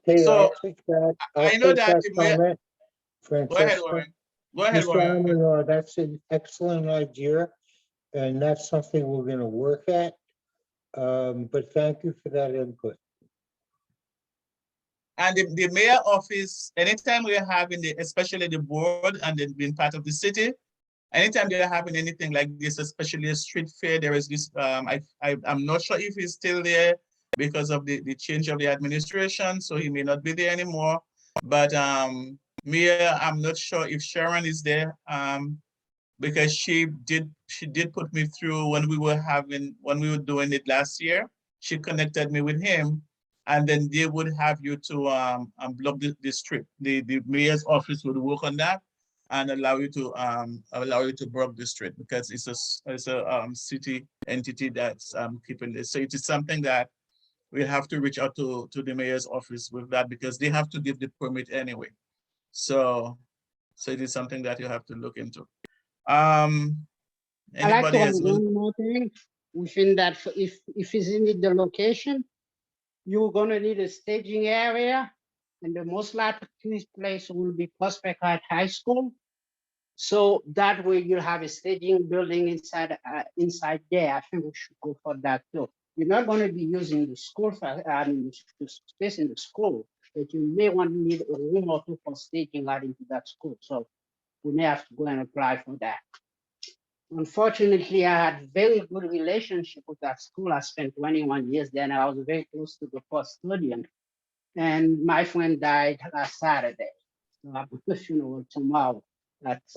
Hey, So, I'll take that. I know that the mayor- comment. Go ahead, Francesca. Warren. Go ahead, Mr. Warren. Almanor, that's an excellent idea, and that's something we're gonna work at. But thank you for that input. And the mayor office, anytime we're having especially the board and being part of the city, anytime they're having anything like this, especially a street fair, there is this, I'm not sure if he's still there because of the change of the administration, so he may not be there anymore. But Mayor, I'm not sure if Sharon is there. because she did put me through when we were doing it last year. She connected me with him, and then they would have you to block the strip. The mayor's office would work on that and allow you to block the street, because it's a city entity that's keeping this. So it is something that we have to reach out to the mayor's office with that, because they have to give the permit anyway. So it is something that you have to look into. I like to Anybody add else? one more thing. Within that, if it's in the location, you're gonna need a staging area, and the most likely place will be Prospect Heights High School. So that way you'll have a staging building inside there. I think we should go for that too. You're not gonna be using the school, the space in the school, but you may want to need a room or two for staging out into that school. So we may have to go and apply for that. Unfortunately, I had very good relationship with that school. I spent 21 years there, and I was very close to the custodian. And my friend died last Saturday. So I'm at the funeral tomorrow. That's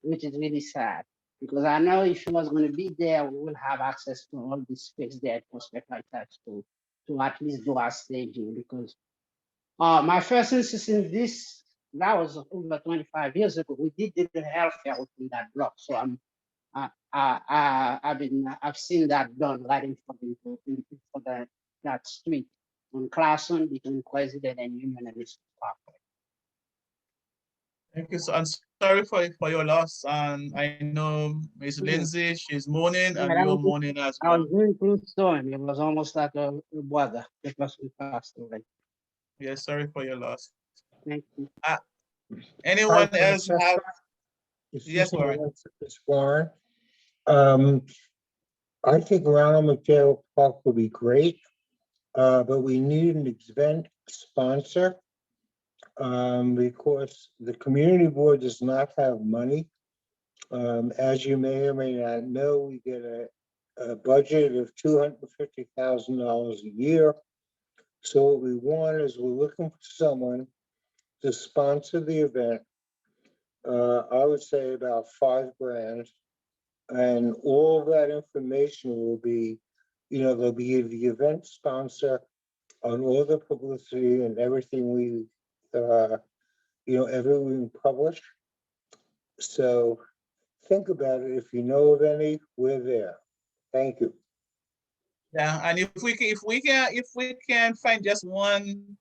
which is really sad, because I know if she was going to be there, we will have access to all this space there at Prospect Heights School to at least do our staging. Because my first instance in this, that was over 25 years ago. We did the healthcare within that block. So I've seen that done right in front of that street on Clason between President and Union and East Parkway. Thank you. So I'm sorry for your loss. And I know Ms. Lindsay, she's mourning, and you're mourning as I well. was going through storm. It was almost like a weather because we passed away. Yeah, sorry for your loss. Thank you. Anyone Hi, else have? Francesca. Yes, Warren. It's Warren. I think Ronald McDale Park would be great, but we need an event sponsor because the community board does not have money. As you may or may not know, we get a budget of $250,000 a year. So what we want is we're looking for someone to sponsor the event. I would say about $5,000. And all of that information will be, there'll be the event sponsor on all the publicity and everything we, everything published. So think about it. If you know of any, we're there. Thank you. Yeah, and if we can find just one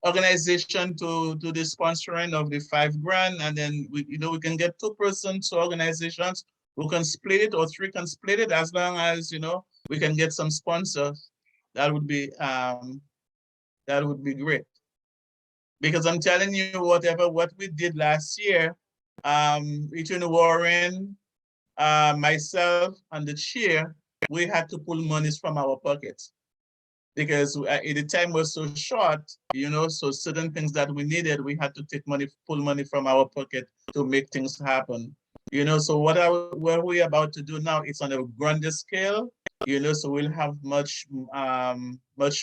organization to do the sponsoring of the $5,000, and then we can get 2 persons, 2 organizations who can split it, or 3 can split it, as long as we can get some sponsors. That would be great. Because I'm telling you, what we did last year, between Warren, myself, and the chair, we had to pull monies from our pockets, because the time was so short, so certain things that we needed, we had to pull money from our pocket to make things happen. So what we're about to do now, it's on a grander scale, so we'll have much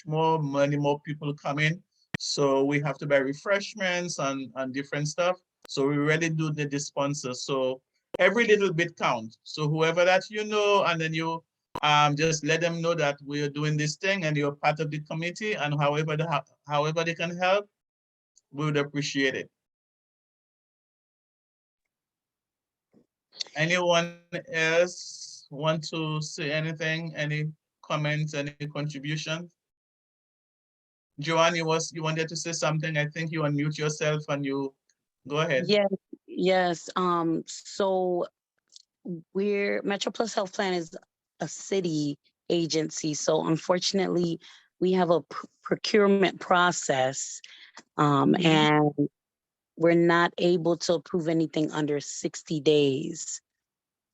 more money, more people coming. So we have to buy refreshments and different stuff. So we really do the sponsor. So every little bit counts. So whoever that and then you just let them know that we are doing this thing and you're part of the committee, and however they can help, we would appreciate it. Anyone else want to say anything? Any comments, any contributions? Joanne, you wanted to say something. I think you unmute yourself and you go ahead. Yes. So Metro Plus Health Plan is a city agency. So unfortunately, we have a procurement process, and we're not able to approve anything under 60 days.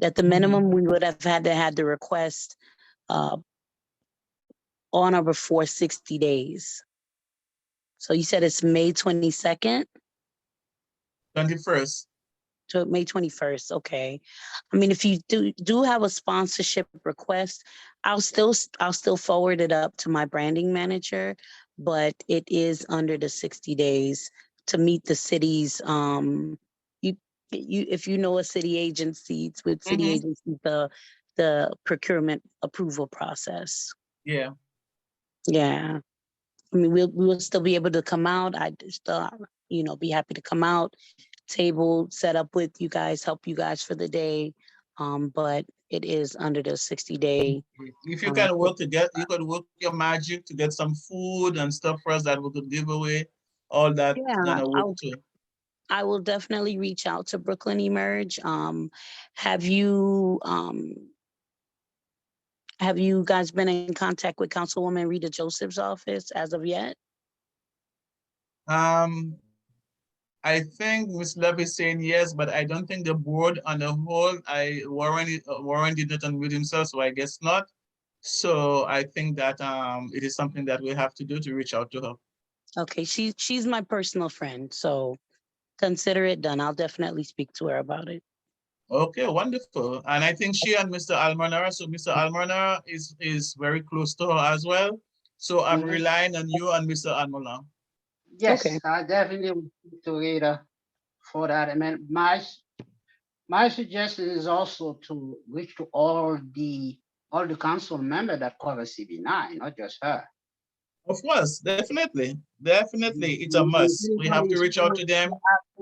At the minimum, we would have had the request on or before 60 days. So you said it's May 22nd? 21st. To May 21st, okay. I mean, if you do have a sponsorship request, I'll still forward it up to my branding manager, but it is under the 60 days to meet the city's if you know a city agencies with city agencies, the procurement approval process. Yeah. Yeah. I mean, we'll still be able to come out. I'd still, be happy to come out, table, set up with you guys, help you guys for the day. But it is under the 60-day. If you can work you could work your magic to get some food and stuff for us that we could give away. All that gonna work too. I will definitely reach out to Brooklyn Emerge. Have you guys been in contact with Councilwoman Rita Joseph's office as of yet? I think Ms. Love is saying yes, but I don't think the board on the whole, Warren did not unmute himself, so I guess not. So I think that it is something that we have to do to reach out to her. Okay, she's my personal friend, so consider it done. I'll definitely speak to her about it. Okay, wonderful. And I think she and Mr. Almanara, so Mr. Almanara is very close to her as well. So I'm relying on you and Mr. Almanara. Yes, Okay. I definitely will speak to Rita for that. I mean, my suggestion is also to reach to all the council members that cover CB9, not just her. Of course, definitely. Definitely, it's a must. We have to reach out to them.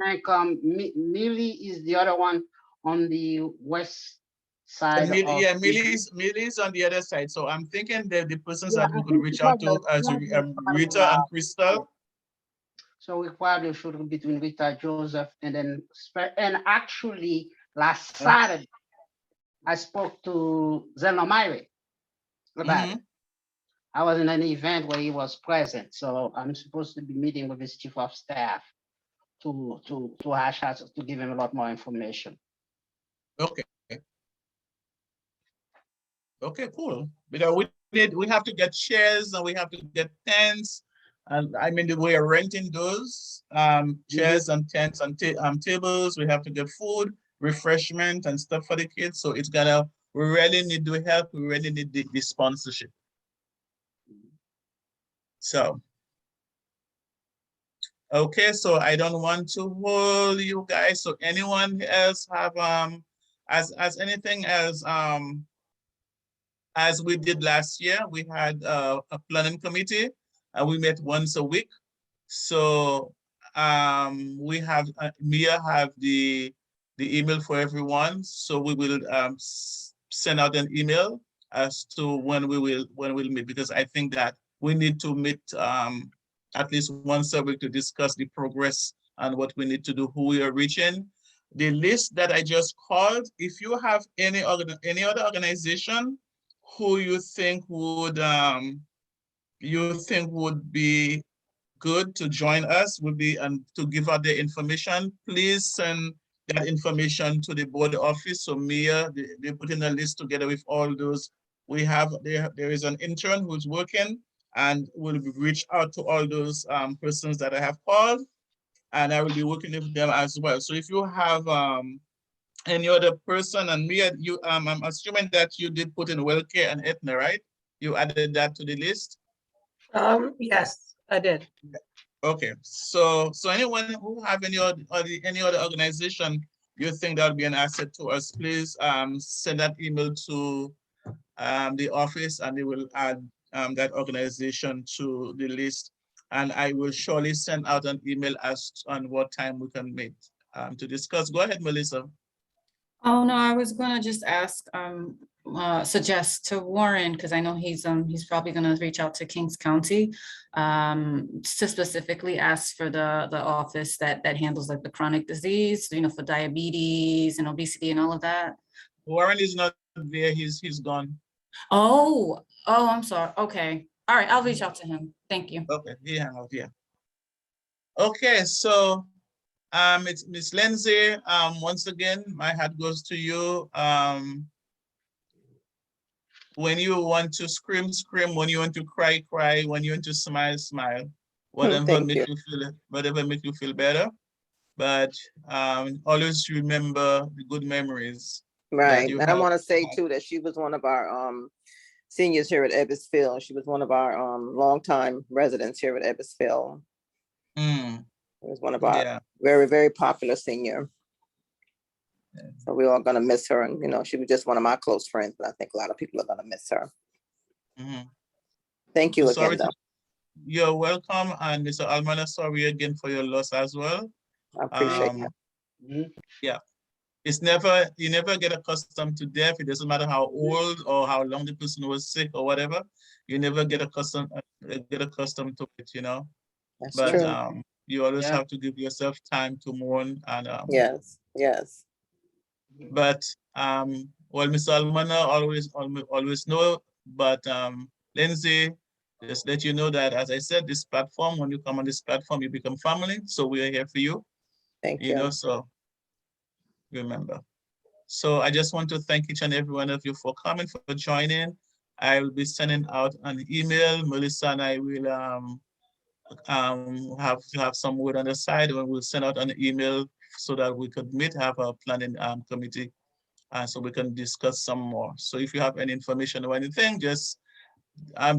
I think Millie is the other one on the west side. Yeah, Millie's on the other side. So I'm thinking that the persons that we could reach out to as Rita and Crystal. So we probably should between Rita, Joseph, and actually last Saturday, I spoke to Zeno Myrie about it. I was in an event where he was present, so I'm supposed to be meeting with his chief of staff to hash out, to give him a lot more information. Okay. Okay, cool. Because we have to get chairs and we have to get tents. And I mean, we are renting those chairs and tents and tables. We have to get food, refreshment and stuff for the kids. So we really need the help. We really need the sponsorship. So, okay, so I don't want to hold you guys. So anyone else have, as anything else, as we did last year, we had a planning committee and we met once a week. So we have, Mia have the email for everyone. So we will send out an email as to when we'll meet, because I think that we need to meet at least once a week to discuss the progress and what we need to do, who we are reaching. The list that I just called, if you have any other organization who you think would be good to join us, would be and to give out the information, please send that information to the board office. So Mia, they put in a list together with all those. There is an intern who's working and will reach out to all those persons that I have called, and I will be working with them as well. So if you have any other person, and Mia, I'm assuming that you did put in WellCare and Aetna, right? You added that to the list? Yes, I did. Okay, so anyone who have any other organization you think that would be an asset to us, please send that email to the office and they will add that organization to the list. And I will surely send out an email on what time we can meet to discuss. Go ahead, Melissa. Oh, no, I was gonna just ask, suggest to Warren, because I know he's probably gonna reach out to Kings County to specifically ask for the office that handles like the chronic disease, for diabetes and obesity and all of that. Warren is not there, he's gone. Oh, I'm sorry. Okay. All right, I'll reach out to him. Thank you. Okay, he hang out here. Okay, so it's Miss Lindsay. Once again, my hat goes to you. When you want to scream, scream. When you want to cry, cry. When you want to smile, smile. Whatever makes you feel better. But always remember the good memories. Right, and I want to say too that she was one of our seniors here at Ebbsville. She was one of our longtime residents here at Ebbsville. It was one of our very, very popular senior. So we're all gonna miss her, and, you know, she was just one of my close friends, but I think a lot of people are gonna miss her. Mhm. Thank you Sorry again, to- You're welcome, and Mr. Almana, sorry again for your loss as well. though. I appreciate that. Yeah, it's never, you never get accustomed to death. It doesn't matter how old or how long the person was sick or whatever. You never get accustomed to it, you know. That's But true. you always Yeah. have to give yourself time to mourn and Yes, yes. but well, Mr. Almana always know, but Lindsay, just let you know that, as I said, this platform, when you come on this platform, you become family. So we are here for you, Thank you know, you. so remember. So I just want to thank each and every one of you for coming, for joining. I will be sending out an email. Melissa and I will have some word on the side, and we'll send out an email so that we could have a planning committee, so we can discuss some more. So if you have any information or anything, just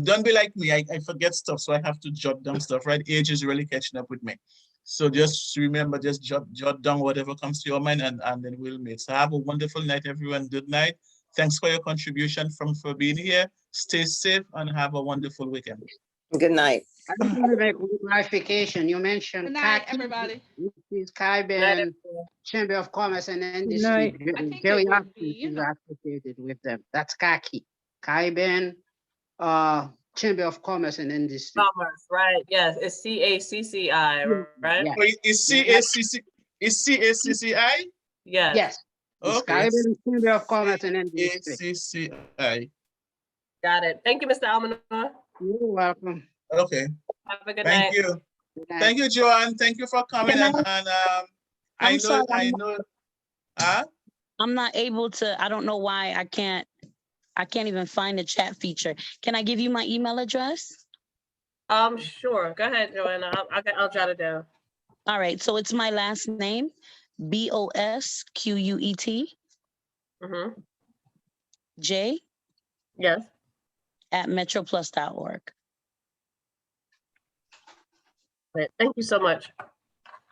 don't be like me. I forget stuff, so I have to jot down stuff, right? Age is really catching up with me. So just remember, just jot down whatever comes to your mind, and then we'll meet. So have a wonderful night, everyone. Good night. Thanks for your contribution for being here. Stay safe and have a wonderful weekend. Good night. I just want to make one clarification. You mentioned Good night, CACI, everybody. which is Good night, Caribbean everyone. Chamber of Commerce and night. Industry. I think Very it would often be, you is know. associated with them. That's CACI, Caribbean Chamber of Commerce and Industry. Commerce, right? Yes, it's CACCI, right? Yeah. Oh, is CACC, is CACCI? Yes. Yes. It's Okay. Caribbean Chamber of Commerce and Industry. CACCI. Got it. Thank you, Mr. Almanor. You're welcome. Okay. Have a good Thank night. you. Good night. Thank you, Joanne. Thank you for coming. Can And I'm sorry, I know. I'm not able to, I don't know why I can't even find the chat feature. Can I give you my email address? Sure. Go ahead, Joanna. I'll jot it down. All right, so it's my last name, BOSQUET Mm-hmm. J Yes. at metroplus.org. Right. Thank you so much.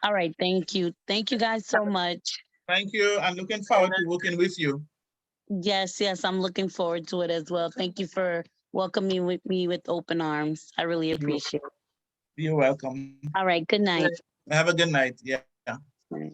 All right, thank you. Thank you guys so much. Thank you. I'm looking forward to working with you. Yes, I'm looking forward to it as well. Thank you for welcoming with me with open arms. I really appreciate it. You're welcome. All right, good night. Have a good night. Yeah. Right.